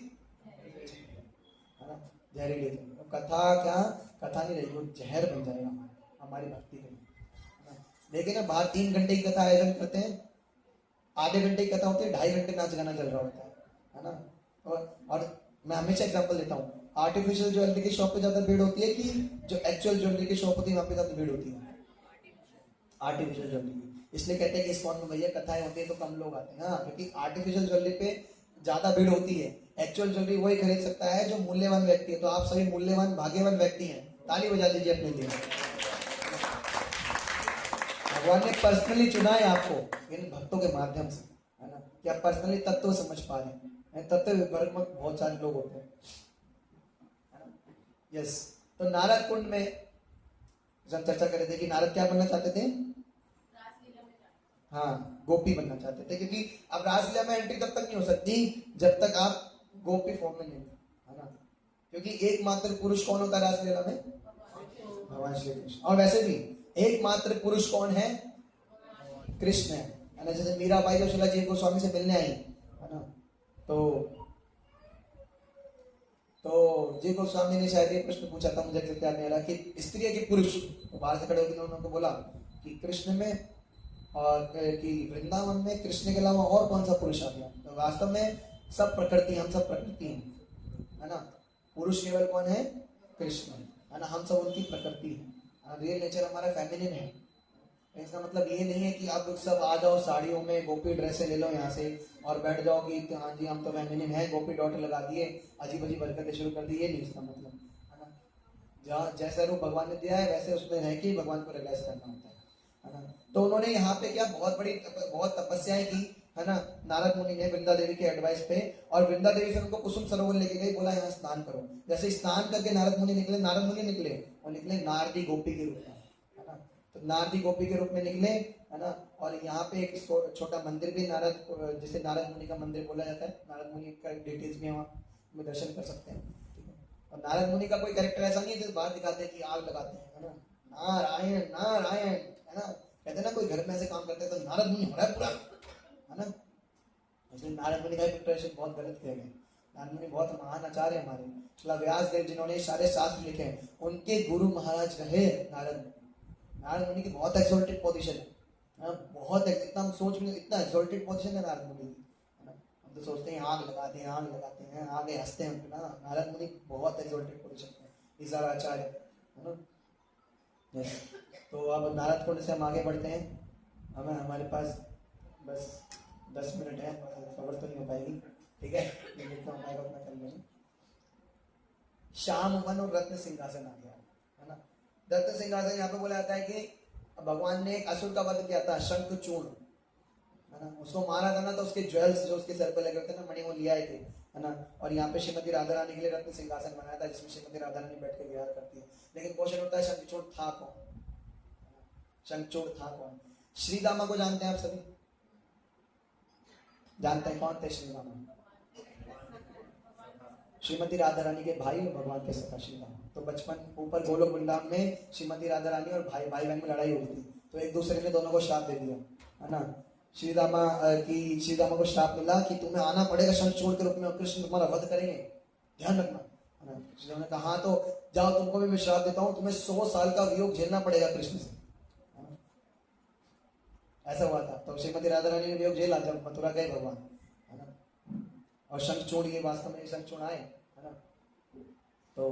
है ना, जहरीली। तो कथा क्या, कथा नहीं रहेगी, वो जहर बन जाएगा हमारी भक्ति के लिए। देखिए ना, बाहर 3 घंटे की कथा आयोजन करते हैं, आधे घंटे की कथा होती है, 2.5 घंटे नाच गाना चल रहा होता है ना। और मैं हमेशा एग्जांपल देता हूँ, आर्टिफिशियल ज्वेलरी की शॉप पे ज्यादा भीड़ होती है कि जो एक्चुअल ज्वेलरी की शॉप होती है वहां पे ज्यादा भीड़ होती है, आर्टिफिशियल ज्वेलरी। इसलिए कहते हैं कि इस में भैया कथाएं होती है तो कम लोग आते हैं, हाँ, क्योंकि आर्टिफिशियल ज्वेलरी पे ज्यादा भीड़ होती है। एक्चुअल ज्वेलरी वही खरीद सकता है जो मूल्यवान व्यक्ति है। तो आप सभी मूल्यवान भाग्यवान व्यक्ति हैं, ताली बजा दीजिए अपने लिए। भगवान ने पर्सनली चुना है आपको इन भक्तों के माध्यम से, है ना, कि आप पर्सनली तत्व समझ पा रहे हैं। तत्व विवर्ग में बहुत सारे लोग होते हैं, यस। तो नारद कुंड में जब चर्चा कर रहे थे कि नारद क्या बनना चाहते थे, हाँ, गोपी बनना चाहते थे, क्योंकि अब रासलीला में एंट्री तब तक नहीं हो सकती जब तक आप गोपी फॉर्म में नहीं, है ना। क्योंकि एकमात्र पुरुष कौन होता है रासलीला में, भगवान श्री कृष्ण। और वैसे भी एकमात्र पुरुष कौन है, कृष्ण है ना। जैसे मीराबाई जो शिला जी गोस्वामी से मिलने आई, है ना, तो जी गोस्वामी ने शायद ये प्रश्न पूछा था, मुझे याद नहीं आ रहा, कि स्त्री है कि पुरुष। तो बाहर से खड़े होकर उन्होंने बोला कि कृष्ण में, और कि वृंदावन में कृष्ण के अलावा और कौन सा पुरुष आ गया। तो वास्तव में सब प्रकृति, हम सब प्रकृति हैं, है ना। पुरुष केवल कौन है, कृष्ण, है ना। हम सब उनकी प्रकृति है, रियल नेचर हमारा फेमिनिन है। इसका मतलब ये नहीं है कि आप सब आ जाओ साड़ियों में, गोपी ड्रेसें ले लो यहाँ से और बैठ जाओ कि हाँ जी हम तो फेमिनिन है, गोपी डॉट लगा दिए, अजीब अजीब हरकतें शुरू कर दी, ये नहीं इसका मतलब, है ना। जहाँ जैसा रूप भगवान ने दिया है वैसे उसमें रह के भगवान को रियलाइज करना होता है ना। तो उन्होंने यहाँ पे क्या बहुत तपस्याएं की है ना, नारद मुनि ने वृंदा देवी के एडवाइस पे, और वृंदा देवी फिर उनको कुसुम सरोवर लेके गई, बोला यहाँ स्नान करो। जैसे स्नान करके नारद मुनि निकले और निकले नारदी गोपी के रूप में, है ना। तो नारदी गोपी के रूप में निकले, है ना। और यहाँ पे एक छोटा मंदिर भी नारद, जिसे नारद मुनि का मंदिर बोला जाता है, नारद मुनि का डिटेल्स भी वहाँ में दर्शन कर सकते हैं, ठीक है। और नारद मुनि का कोई कैरेक्टर ऐसा नहीं है जिस बाहर दिखाते हैं कि आग लगाते हैं, है ना, नारायण नारायण, है ना। कहते हैं ना कोई घर में ऐसे काम करते हैं तो नारद मुनि हो रहा है पूरा, है ना। इसलिए नारद मुनि का इंप्रेशन बहुत गलत किया गया। नारद मुनि बहुत महान आचार्य है हमारे, श्रील व्यास देव जिन्होंने सारे शास्त्र लिखे हैं, उनके गुरु महाराज रहे नारद मुनि। नारद मुनि की बहुत एक्सोल्टेड पोजीशन है, बहुत इतना हम सोच में, इतना एक्सोल्टेड पोजीशन है नारद मुनि की, है ना। हम तो सोचते हैं आग लगाते हैं, आग लगाते हैं, आगे हंसते हैं ना। नारद मुनि बहुत एक्सोल्टेड पोजीशन है, ये सारा आचार्य, है ना। तो अब नारद कुंड से हम आगे बढ़ते हैं। हमें हमारे पास बस 10 मिनट है, खबर तो नहीं हो पाएगी, ठीक है, जितना हो पाएगा उतना कर लेंगे। श्याम वन और रत्न सिंहासन आ गया, है ना। रत्न सिंहासन यहाँ पे बोला जाता है कि भगवान ने एक असुर का वध किया था, शंखचूड़, है ना। उसको मारा था ना, तो उसके ज्वेल्स जो उसके सर पे लगे होते ना, मणि, वो लिया थे, है ना। और यहाँ पे श्रीमती राधा रानी के लिए रत्न सिंहासन बनाया था, जिसमें श्रीमती राधा रानी बैठ के विहार करती है। लेकिन क्वेश्चन होता है शंखचूड़ था कौन, शंखचूड़ था कौन? श्रीदामा को जानते हैं आप सभी? जानते हैं कौन थे श्रीदामा? श्रीमती राधा रानी के भाई और भगवान के सखा श्रीदामा। तो बचपन ऊपर गोलोक वृंदावन में श्रीमती राधा रानी और भाई बहन में लड़ाई हुई थी, तो एक दूसरे ने दोनों को श्राप दे दिया, है ना। श्रीदामा को श्राप मिला कि तुम्हें आना पड़ेगा शंखचूड़ के रूप में, कृष्ण तुम्हारा वध करेंगे, ध्यान रखना, है ना। श्रीदामा ने कहा हाँ तो जाओ, तुमको भी मैं श्राप देता हूँ, तुम्हें 100 साल का वियोग झेलना पड़ेगा कृष्ण से। ऐसा हुआ था। तो श्रीमती राधा रानी ने वियोग झेला जब मथुरा गए भगवान, है ना। और शंखचूड़, ये वास्तव में शंखचूड़ आए, है ना। तो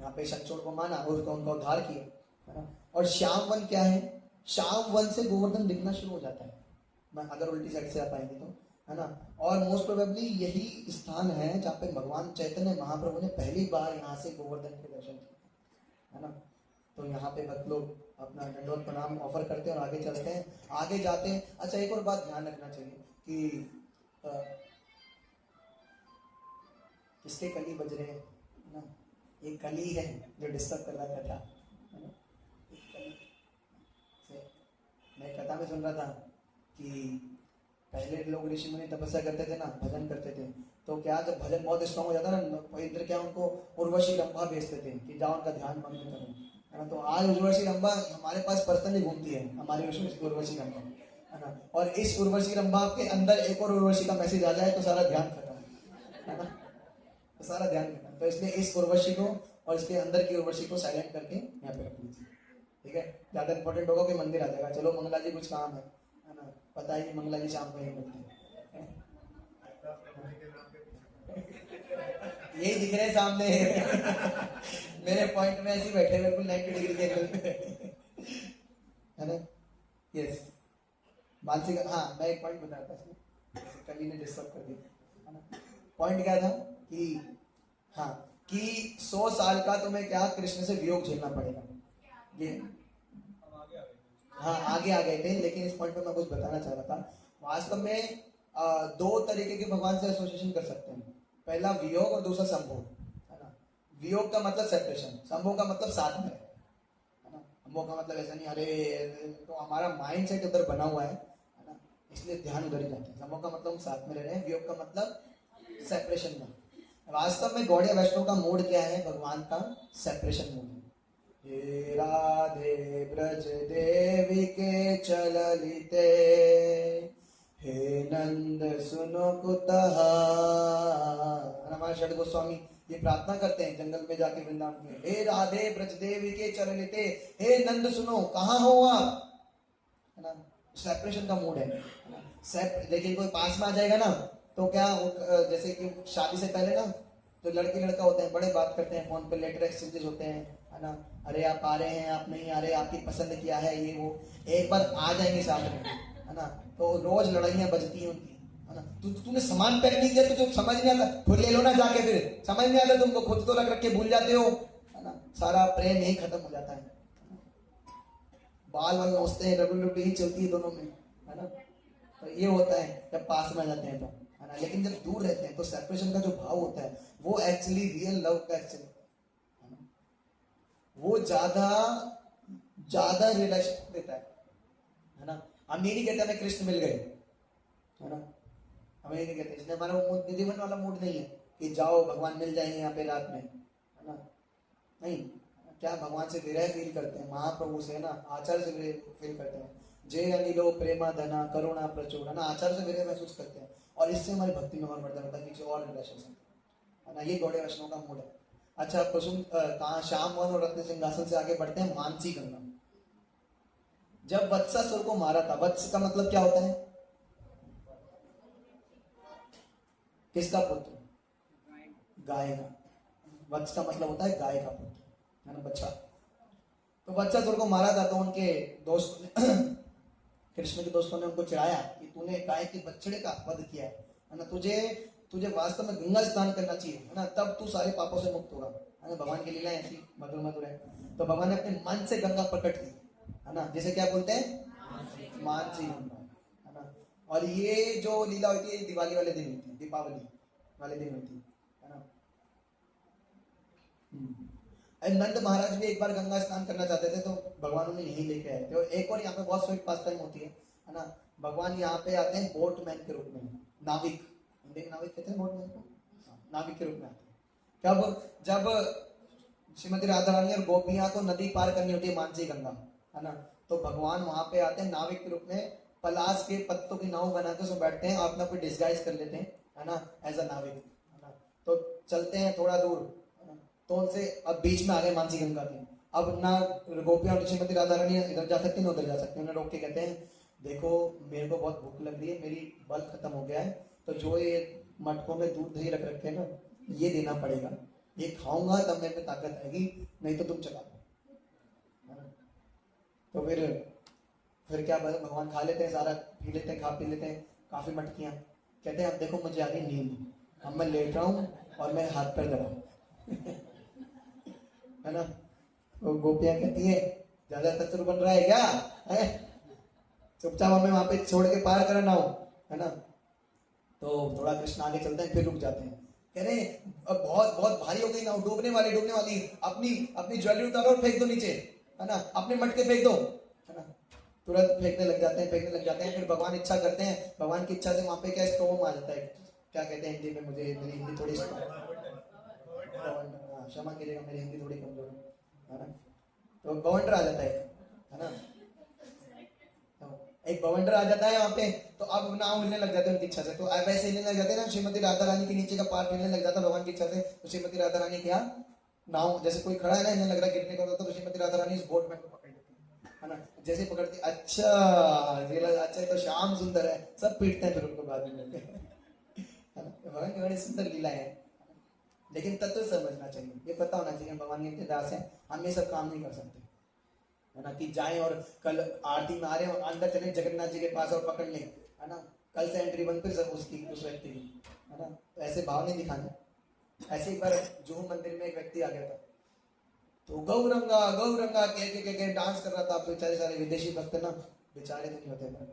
यहाँ पे शंखचूड़ को माना और उनका उद्धार किया, है ना। और श्याम वन क्या है? श्याम वन से गोवर्धन दिखना शुरू हो जाता है, मैं अगर उल्टी साइड से आप आएंगे तो, है ना। और मोस्ट प्रोबेबली यही स्थान है जहाँ पे भगवान चैतन्य महाप्रभु ने पहली बार यहाँ से गोवर्धन के दर्शन किए, है ना। तो यहाँ पे भक्त लोग अपना दंडवत प्रणाम ऑफर करते हैं और आगे चलते हैं, आगे जाते हैं। अच्छा, एक और बात ध्यान रखना चाहिए कि किसके कली बज रहे हैं ना, एक कली है जो डिस्टर्ब कर रहा था, है ना। एक कली से मैं कथा में सुन रहा था कि पहले लोग ऋषि मुनि तपस्या करते थे ना, भजन करते थे, तो क्या जब भजन बहुत स्ट्रॉन्ग हो जाता ना, तो इंद्र क्या उनको उर्वशी रंभा भेजते थे कि जाओ उनका ध्यान भंग करो, है ना। तो आज उर्वशी रंभा हमारे पास पर्सनली घूमती है, हमारी उर्वशी रंभा, है ना। और इस उर्वशी रंभा के अंदर एक और उर्वशी का मैसेज आ जाए तो सारा ध्यान खत्म, है ना, तो सारा ध्यान खत्म। तो इसलिए इस उर्वशी को और इसके अंदर की उर्वशी को साइलेंट करके यहाँ पे रख लीजिए, ठीक है। ज्यादा इंपॉर्टेंट होगा कि मंदिर आ जाएगा, चलो मंगला जी कुछ काम है ना, पता ही मंगला जी शाम को यही मिलती है, यही दिख रहे सामने मेरे पॉइंट में ऐसे बैठे बिल्कुल 90 डिग्री के एंगल पे, है ना। यस, मानसिक, हाँ मैं एक पॉइंट बता रहा था इसमें, कल ने डिस्टर्ब कर दिया, है ना। पॉइंट क्या था कि हाँ, कि 100 साल का तुम्हें क्या कृष्ण से वियोग झेलना पड़ेगा, ये हाँ आगे आ गए थे। लेकिन इस पॉइंट पे मैं कुछ बताना चाह रहा था। वास्तव में 2 तरीके के भगवान से एसोसिएशन कर सकते हैं, पहला वियोग और दूसरा संभोग, है ना। वियोग का मतलब सेपरेशन, संभोग का मतलब साथ में, है ना। संभोग का मतलब ऐसा नहीं अरे, तो हमारा माइंड सेट उधर बना हुआ है ना, इसलिए ध्यान उधर ही जाता है। संभोग का मतलब हम साथ में रह रहे हैं, वियोग का मतलब सेपरेशन में। वास्तव में गौड़िया वैष्णव का मूड क्या है? भगवान का सेपरेशन मूड है। हे राधे ब्रज देवी के चललिते, हे नंद सुनो कुतः। हमारे षड गोस्वामी ये प्रार्थना करते हैं जंगल में जाके वृंदावन में, हे राधे ब्रज देवी के चललिते, हे नंद सुनो, कहाँ हो आप, है ना। सेपरेशन का मूड है। देखिए कोई पास में आ जाएगा ना, तो क्या जैसे कि शादी से पहले ना तो लड़की लड़का होते हैं, बड़े बात करते हैं फोन पे, लेटर एक्सचेंजेस होते हैं, है ना। अरे आप आ रहे हैं, आप नहीं आ रहे, आपकी पसंद क्या है, ये वो। एक बार आ जाएंगे साथ में, है ना, तो रोज लड़ाइयाँ बजती हैं उनकी, है ना। तूने सामान पैक नहीं किया, तुझे समझ नहीं आता, खुद ले लो ना जाके, फिर समझ नहीं आता तुमको, खुद तो रख के भूल जाते हो, है ना। सारा प्रेम यही खत्म हो जाता है। बाल वाल नोचते हैं, रबड़ ही चलती है दोनों में, है ना। तो ये होता है जब पास में आ जाते हैं तो, है ना। लेकिन जब दूर रहते हैं तो सेपरेशन का जो भाव होता है वो एक्चुअली रियल लव का एक्चुअली, वो ज्यादा ज्यादा रिलेशन देता है ना। हम ये नहीं कहते हमें कृष्ण मिल गए, है ना, हमें ये नहीं कहते, इसलिए हमारा मूड निधिवन वाला मूड नहीं है कि जाओ भगवान मिल जाएंगे यहाँ पे रात में, है ना। नहीं, क्या भगवान से विरह फील करते हैं, महाप्रभु से, ना आचार्य से विरह फील करते हैं। जय अनिलो प्रेमा धना करुणा प्रचुर, है ना, आचार्य से विरह महसूस करते हैं और इससे हमारी भक्ति में और बढ़ता रहता है, किसी और रिलेशन है ना। ये गौड़े वैष्णव का मूड है। अच्छा, कुसुम कहाँ श्याम वन और रत्न सिंहासन से आगे बढ़ते हैं मानसी गंगा। जब वत्सासुर को मारा था, वत्स का मतलब क्या होता है, किसका पुत्र, गाय का। वत्स का मतलब होता है गाय का पुत्र, है ना, बच्चा। तो वत्सासुर को मारा था तो उनके दोस्त ने कृष्ण के दोस्तों ने उनको चिढ़ाया कि तूने गाय के बछड़े का वध किया है ना, तुझे वास्तव में गंगा स्नान करना चाहिए, है ना, तब तू सारे पापों से मुक्त होगा, है ना। भगवान की लीला ऐसी मधुर मधुर है। तो भगवान ने अपने मन से गंगा प्रकट की, है ना, जिसे क्या बोलते हैं, मानसी गंगा, है ना। और ये जो लीला होती है दिवाली वाले दिन होती है, दीपावली वाले दिन होती है ना। नंद महाराज भी एक बार गंगा स्नान करना चाहते थे तो भगवान उन्हें यहीं लेके आए थे। और एक और यहाँ पे बहुत स्वीट पास टाइम होती है ना। भगवान यहाँ पे आते हैं बोटमैन के रूप में, नाविक, हिंदी में नाविक कहते हैं बोटमैन को, नाविक के रूप में आते हैं। कब, जब श्रीमती राधा रानी और गोपियां को नदी पार करनी होती है मानसी गंगा, है ना, तो भगवान वहां पे आते हैं नाविक के रूप में, पलाश के पत्तों की नाव बना के उसमें बैठते हैं, अपना कोई डिस्गाइज कर लेते हैं, है ना, एज अ नाविक, है ना। तो चलते हैं थोड़ा दूर, तो उनसे अब बीच में आ गए मानसी गंगा की। अब ना गोपियां और श्रीमती राधा रानी इधर जा सकती, ना उधर जा सकती। उन्हें रोक के कहते हैं देखो मेरे को बहुत भूख लग रही है, मेरी बल खत्म हो गया है, तो जो ये मटकों में दूध दही रख रखे हैं ना, ये देना पड़ेगा, ये खाऊंगा तब मेरे में ताकत आएगी, नहीं तो तुम चला। तो फिर क्या भगवान खा लेते हैं, सारा पी लेते हैं, खा पी लेते हैं काफी मटकियां। कहते हैं अब देखो मुझे आ गई नींद, अब मैं लेट रहा हूँ और मैं हाथ पैर दबाऊं है ना। वो गोपियां कहती है ज्यादा तत्व बन रहा है क्या, है चुपचाप हमें वहां पे छोड़ के पार करना हो, है ना। तो थोड़ा कृष्ण आगे चलते हैं, फिर रुक जाते हैं, कह रहे अब बहुत बहुत भारी हो गई ना, डूबने वाली, अपनी अपनी ज्वेलरी उतारो और फेंक दो नीचे, है ना, अपने मटके फेंक दो, है ना। तुरंत फेंकने लग जाते हैं। फिर भगवान इच्छा करते हैं, भगवान की इच्छा से वहां पे क्या स्टोम आ जाता है, क्या कहते हैं हिंदी में, मुझे मेरी हिंदी थोड़ी क्षमा कीजिएगा, मेरी हिंदी थोड़ी कमजोर है ना। तो बवंडर आ जाता है ना, एक बवंडर आ जाता है वहां पे। तो अब नाव हिलने लग जाते हैं उनकी इच्छा से, तो वैसे हिलने लग जाते हैं ना, श्रीमती राधा रानी के नीचे का पार्ट हिलने लग जाता है भगवान की इच्छा से। तो श्रीमती राधा रानी क्या, नाव जैसे कोई खड़ा है ना, हिलने लग रहा है, गिरने का होता तो श्रीमती राधा रानी इस बोट में पकड़ लेती है ना। जैसे पकड़ती, अच्छा ये लगा, अच्छा तो श्याम सुंदर है, सब पीटते हैं फिर उनको बाद में भगवान की बड़ी सुंदर लीला है। लेकिन तत्व समझना चाहिए, ये पता होना चाहिए भगवान के दास हैं, हम ये सब काम नहीं कर सकते, है ना, कि जाएं और कल आरती में आ रहे हैं और अंदर चले जगन्नाथ जी के पास और पकड़ लें, है ना, कल से एंट्री बंद फिर सब उसकी उस व्यक्ति की, है ना। तो ऐसे भाव नहीं दिखाने। ऐसे एक बार जुहू मंदिर में एक व्यक्ति आ गया था, तो गौरंगा गौरंगा कह डांस कर रहा था। बेचारे सारे विदेशी भक्त ना, बेचारे तो नहीं होते है ना,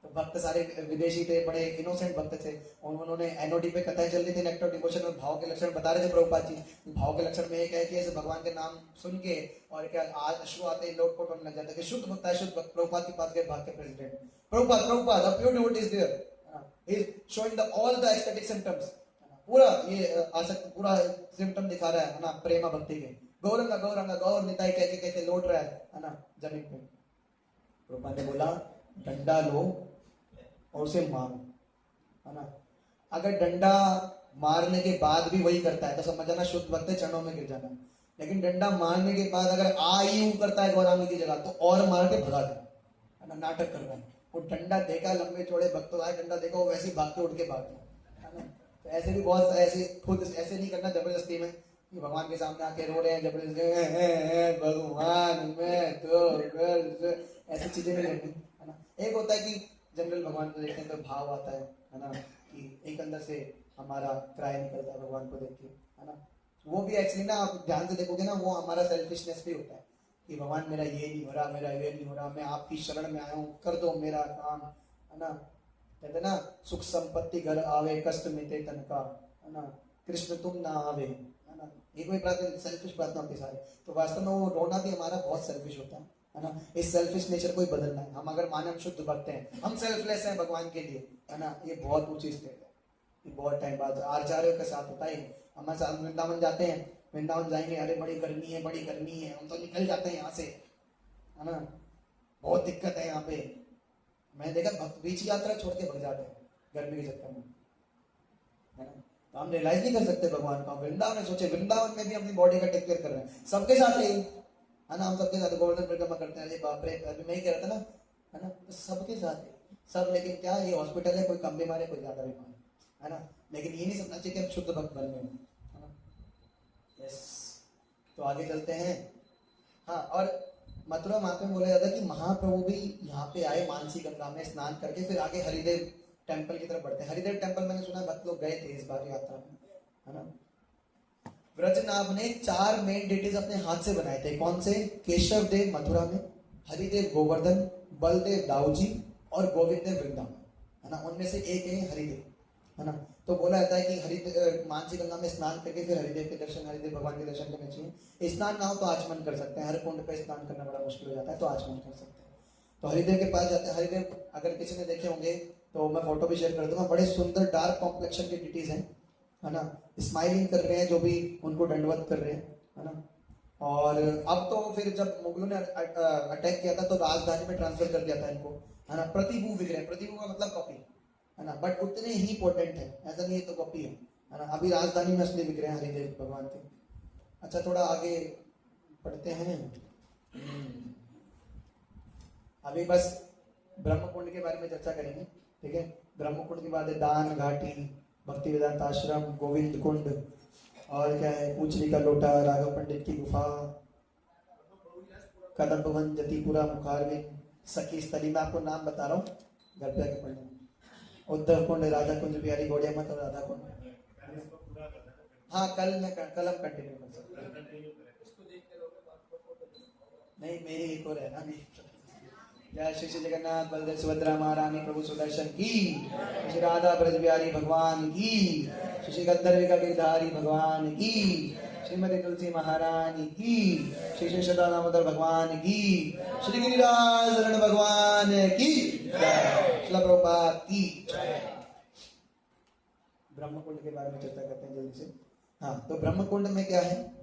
तो भक्त सारे विदेशी थे, बड़े इनोसेंट भक्त थे। उन्होंने एनओडी पे कथाएं चल रही थी, नेक्टर डिवोशन में भाव के लक्षण बता रहे थे प्रभुपाद जी। भाव के लक्षण में एक है कि ऐसे भगवान के नाम सुन के और क्या अश्रु आते ही लोटपोट होने लग जाता है कि शुद्ध भक्त है, शुद्ध भक्त। प्रभुपाद के पास गए भाग के president, Prabhupada the pure devotee is there, he is showing the all the aesthetic symptoms, पूरा ये आसक्त पूरा सिम्टम दिखा रहा है ना प्रेमा भक्ति के। गौरंगा गौरंगा गौर निताई कहते लौट रहा है ना जमीन पे। प्रभुपाद ने बोला डंडा लो और उसे मारो, है ना। अगर डंडा मारने के बाद भी वही करता है तो समझ जाना शुद्ध भक्त चरणों में गिर जाना। लेकिन डंडा मारने के बाद अगर आ यू करता है गौरांगी की जगह तो और मार के भगा दे, है ना, नाटक कर रहा है। वो डंडा देखा, लंबे चौड़े भक्त आए, डंडा देखा, वो वैसे ही भाग के उठ के भाग गया, है ना। तो ऐसे भी बहुत ऐसे खुद ऐसे नहीं करना जबरदस्ती में कि भगवान के सामने आके रो रहे हैं जबरदस्ती, भगवान मैं तो ऐसी चीजें नहीं करनी, है ना। एक होता है कि जनरल भगवान को देखते हैं तो भाव आता है ना, कि एक अंदर से हमारा क्राई निकलता है भगवान को देख के, है ना। वो भी एक्चुअली ना आप ध्यान से देखोगे ना, वो हमारा सेल्फिशनेस भी होता है कि भगवान मेरा ये नहीं हो रहा, मेरा ये नहीं हो रहा, मैं आपकी शरण में आया हूँ, कर दो मेरा काम, है ना। कहते ना सुख संपत्ति घर आवे कष्ट मिटे तन का, है ना, कृष्ण तुम ना आवे, है ना। ये कोई प्रार्थना सेल्फिश प्रार्थना होती है सारी। तो वास्तव में वो रोना भी हमारा बहुत सेल्फिश होता है ना। इस सेल्फिश नेचर को ही बदलना है। हम अगर माने हम शुद्ध भक्त हैं, हम सेल्फलेस हैं भगवान के लिए, है ना, ये बहुत ऊंची स्टेट है। ये बहुत टाइम बाद आचार्यों के साथ होता है। हमारे साथ वृंदावन जाते हैं, वृंदावन जाएंगे, अरे बड़ी गर्मी है, बड़ी गर्मी है, हम तो निकल जाते हैं यहाँ से, है ना, बहुत दिक्कत है यहाँ पे। मैंने देखा भक्त बीच यात्रा छोड़ के भग जाते हैं गर्मी के चक्कर में, है ना। तो हम रियलाइज नहीं कर सकते भगवान को। वृंदावन में सोचे, वृंदावन में भी अपनी बॉडी का टेक केयर कर रहे हैं सबके साथ ही, है ना। हम सबके साथ गोवर्धन परिक्रमा करते हैं, अरे बाप रे, अभी मैं ही कह रहा था ना, है ना, तो सबके साथ ही सब। लेकिन क्या ये हॉस्पिटल है, कोई कम बीमार है, कोई ज्यादा बीमार है ना। लेकिन ये नहीं समझना चाहिए कि हम शुद्ध भक्त बन गए, है ना। यस, तो आगे चलते हैं। हाँ, और मथुरा महात्म्य में बोला जाता है कि महाप्रभु भी यहाँ पे आए मानसी गंगा में स्नान करके, फिर आगे हरिदेव टेम्पल की तरफ बढ़ते हैं। हरिदेव टेम्पल मैंने सुना भक्त लोग गए थे इस बार यात्रा में, है ना। व्रजनाभ ने 4 मेन डिटीज अपने हाथ से बनाए थे। कौन से? केशव देव मथुरा में, हरिदेव गोवर्धन, बलदेव दाऊजी और गोविंद देव वृंदावन, है ना। उनमें से एक है हरिदेव, है ना। तो बोला जाता है कि हरिदेव मानसी गंगा में स्नान करके फिर हरिदेव के दर्शन, हरिदेव भगवान के दर्शन करने चाहिए। स्नान ना हो तो आचमन कर सकते हैं, हर कुंड पे स्नान करना बड़ा मुश्किल हो जाता है, तो आचमन कर सकते हैं। तो हरिदेव के पास जाते हैं। हरिदेव अगर किसी ने देखे होंगे तो मैं फोटो भी शेयर कर दूंगा, बड़े सुंदर डार्क कॉम्प्लेक्शन के डिटीज हैं, है ना। स्माइलिंग कर रहे हैं जो भी उनको दंडवत कर रहे हैं, है ना। और अब तो फिर जब मुगलों ने अटैक किया था तो राजधानी में ट्रांसफर कर दिया था इनको, है ना। प्रतिभू विग्रह, प्रतिभू का मतलब कॉपी, है ना, बट उतने ही पोटेंट है, ऐसा नहीं है तो कॉपी है ना। अभी राजधानी में असली विग्रह हरिदेव भगवान के। अच्छा, थोड़ा आगे पढ़ते हैं। अभी बस ब्रह्मकुंड के बारे में चर्चा करेंगे, ठीक है। ब्रह्मकुंड के बाद दान घाटी, भक्ति वेदांत आश्रम, गोविंद कुंड, और क्या है, पूछली का लोटा, राघव पंडित की गुफा, कदम भवन, जतिपुरा, मुखारविंद, सखी स्थली। मैं आपको नाम बता रहा हूँ, घर पे आके पढ़ना। उद्धव कुंड, राधा कुंज, बिहारी गौड़िया मत और राधा कुंड। हाँ, कल हम कंटिन्यू कर सकते हैं। नहीं, मेरी एक और है ना। जय श्री श्री जगन्नाथ बलदेव सुभद्रा महारानी प्रभु सुदर्शन की, श्री राधा ब्रज बिहारी भगवान की, श्री गंधर्व का गिरधारी भगवान की, श्रीमती तुलसी महारानी की, श्री श्री सदा दामोदर भगवान की, श्री गिरिराज शरण भगवान की, श्रील प्रभुपाद की। ब्रह्मकुंड के बारे में चर्चा करते हैं जल्दी से। हाँ, तो ब्रह्मकुंड में क्या है?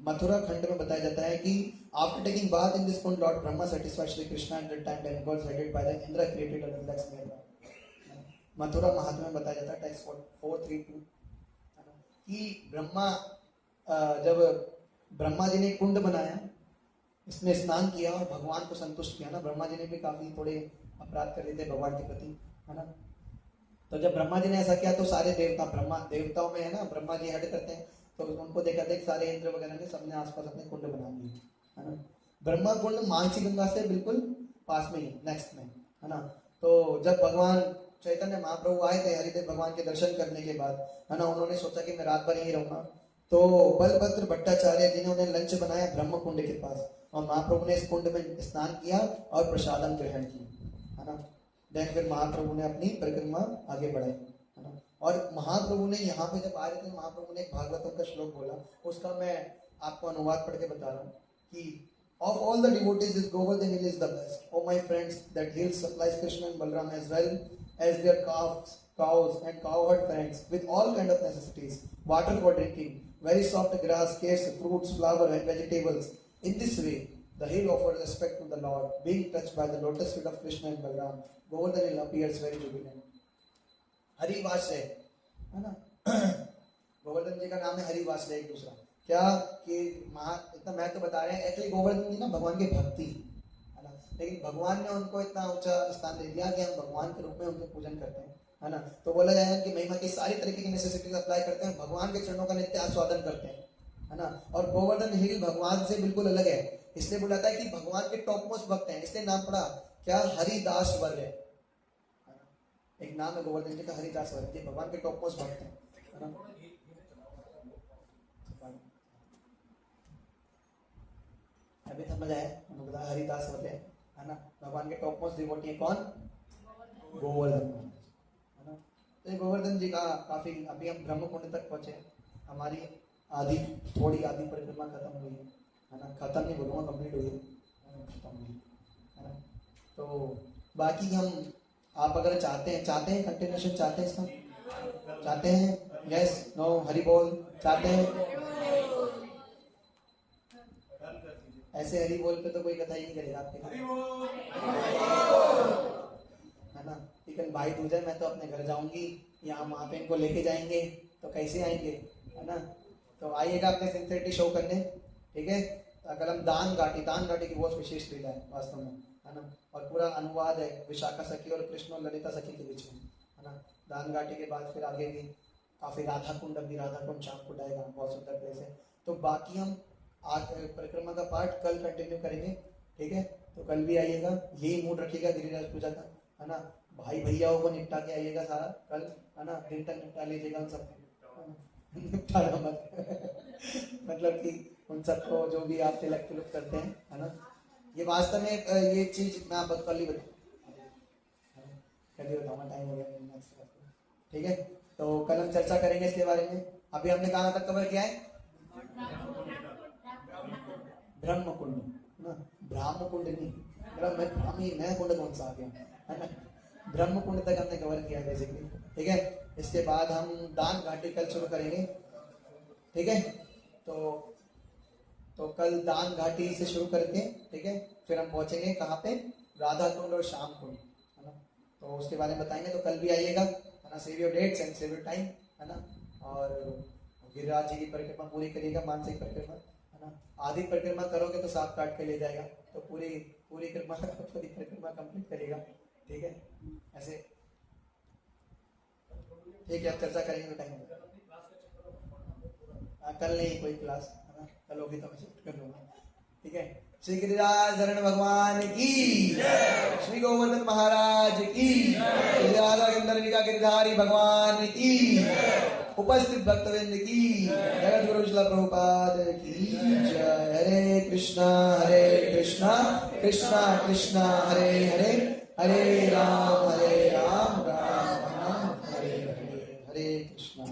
मथुरा खंड में बताया जाता है कि after taking bath in this Kund Lord Brahma satisfied Shri Krishna and the time demigods headed by the Indra created a relax near. Mathura महात्म्य में बताया जाता है टेक्स्ट 432 कि ब्रह्मा जब ब्रह्मा जी ने कुंड बनाया, इसमें स्नान किया और भगवान को संतुष्ट किया ना। ब्रह्मा जी ने भी काफी थोड़े अपराध कर दिए थे भगवान के प्रति, है ना। तो जब ब्रह्मा जी ने ऐसा किया तो सारे देवता, ब्रह्मा देवताओं में है ना, ब्रह्मा जी हेड करते हैं, तो उनको देखा देख सारे इंद्र वगैरह ने सबने आसपास अपने कुंड बना दिए, है ना। ब्रह्मा कुंड मानसी गंगा से बिल्कुल पास में ही, नेक्स्ट में, है ना। तो जब भगवान चैतन्य महाप्रभु आए थे हरिदेव भगवान के दर्शन करने के बाद, है ना, उन्होंने सोचा कि मैं रात भर यहीं रहूंगा। तो बलभद्र भट्टाचार्य जी ने उन्हें लंच बनाया ब्रह्म कुंड के पास, और महाप्रभु ने इस कुंड में स्नान किया और प्रसादम ग्रहण किया, है ना। देन फिर महाप्रभु ने अपनी परिक्रमा आगे बढ़ाई, है ना। और महाप्रभु ने यहाँ पे जब आ रहे थे, महाप्रभु ने एक भागवतम का श्लोक बोला, उसका मैं आपको अनुवाद पढ़ के बता रहा हूँ कि of all the devotees this Govardhan hill is the best. Oh my friends, that hill supplies Krishna and Balram as well as their cows and cowherd friends with all kind of necessities, water for drinking, very soft grass, caves, fruits, flower and vegetables. In this way, the hill offers respect to the Lord. Being touched by the lotus feet of Krishna and Balram, Govardhan hill appears very jubilant. हरिवासय, है ना। गोवर्धन जी का नाम है हरिवासय। एक दूसरा क्या कि इतना मैं तो बता रहे हैं, एक्चुअली गोवर्धन जी ना भगवान के भक्ति, है ना, लेकिन भगवान ने उनको इतना ऊंचा स्थान दे दिया कि हम भगवान के रूप में उनके पूजन करते हैं, है ना। तो बोला जाएगा कि महिमा की सारी तरीके की नेसेसिटीज अप्लाई करते हैं, भगवान के चरणों का नित्य आस्वादन करते हैं, है ना। और गोवर्धन हिल भगवान से बिल्कुल अलग है, इसलिए बोला जाता है कि भगवान के टॉप मोस्ट भक्त हैं, इसलिए नाम पड़ा क्या, हरिदास वर्य। एक नाम है गोवर्धन जी का, हरिदास वर्य जी भगवान के टॉप मोस्ट भक्त हैं, है ना। अभी समझ आया, हरिदास वर्य, है ना, भगवान के टॉप मोस्ट डिवोटी है कौन? गोवर्धन महाराज, है ना। तो ये गोवर्धन जी का काफी, अभी हम ब्रह्मकुंड तक पहुंचे, हमारी थोड़ी आधी परिक्रमा खत्म हुई है ना, खत्म नहीं बोलूँगा, कंप्लीट हुई है, खत्म हुई है ना। तो बाकी हम, आप अगर चाहते हैं कंटिन्यूशन चाहते हैं इसका, चाहते हैं, यस नो, हरि बोल, चाहते हैं, ऐसे हरि बोल पे तो कोई कथा ही नहीं करेगा आपके, है ना। लेकिन भाई दूजा, मैं तो अपने घर जाऊंगी, यहाँ वहाँ पे इनको लेके जाएंगे, तो कैसे आएंगे, है ना। तो आइएगा अपने सिंसियरिटी शो करने, ठीक है। अगर हम दान घाटी की बहुत विशेष लीला है वास्तव में, है ना। और पूरा अनुवाद है विशाखा सखी और कृष्ण और ललिता सखी के बीच में, है ना। दान घाटी के बाद फिर आगे भी काफी राधा कुंड शाम को आएगा, बहुत सुंदर प्लेस है। तो बाकी हम आज परिक्रमा का पार्ट कल कंटिन्यू करेंगे, ठीक है। तो कल भी आइएगा, यही मूड रखिएगा गिरिराज पूजा का, है ना। भाई भैयाओं को निपटा के आइएगा सारा कल, है ना, दिन तक निपटा लीजिएगा उन सबको, निपटाना मत मतलब कि उन सबको जो भी आप तिलक तिलक करते हैं, है ना। ये वास्तव में ये चीज मैं आपको कल ही बताऊंगा, टाइम हो गया, ठीक है। तो कल हम चर्चा करेंगे इसके बारे में। अभी हमने कहाँ तक कवर किया है, ब्रह्म कुंड ना, ब्राह्म कुंड नहीं, नया कुंड कौन सा आ गया, है ना। ब्रह्म कुंड तक हमने कवर किया बेसिकली, ठीक है। इसके बाद हम दान घाटी कल शुरू करेंगे, ठीक है। तो कल दान घाटी से शुरू करके, ठीक है, फिर हम पहुंचेंगे कहाँ पे, राधा कुंड और श्याम कुंड, है ना। तो उसके बारे में बताएंगे। तो कल भी आइएगा, है ना। Save your dates and save your time, है ना। और गिरिराज जी की परिक्रमा पूरी करिएगा, मानसिक परिक्रमा, है ना। आधी परिक्रमा करोगे तो सांप काट के ले जाएगा, तो पूरी परिक्रमा कंप्लीट करिएगा, ठीक है। ऐसे ठीक है, अब चर्चा करेंगे तो टाइम होगा। कल नहीं कोई क्लास, है ना, कल होगी तो मैं शिफ्ट कर लूंगा, ठीक है। श्री गिरिराज धरण भगवान की, श्री गोवर्धन महाराज की, श्री राधा गिरधारी भगवान की, उपस्थित भक्तवृंद की, जगत गुरु श्रील प्रभुपाद की जय। हरे कृष्णा कृष्णा कृष्णा हरे हरे, हरे राम राम राम हरे हरे, हरे कृष्णा।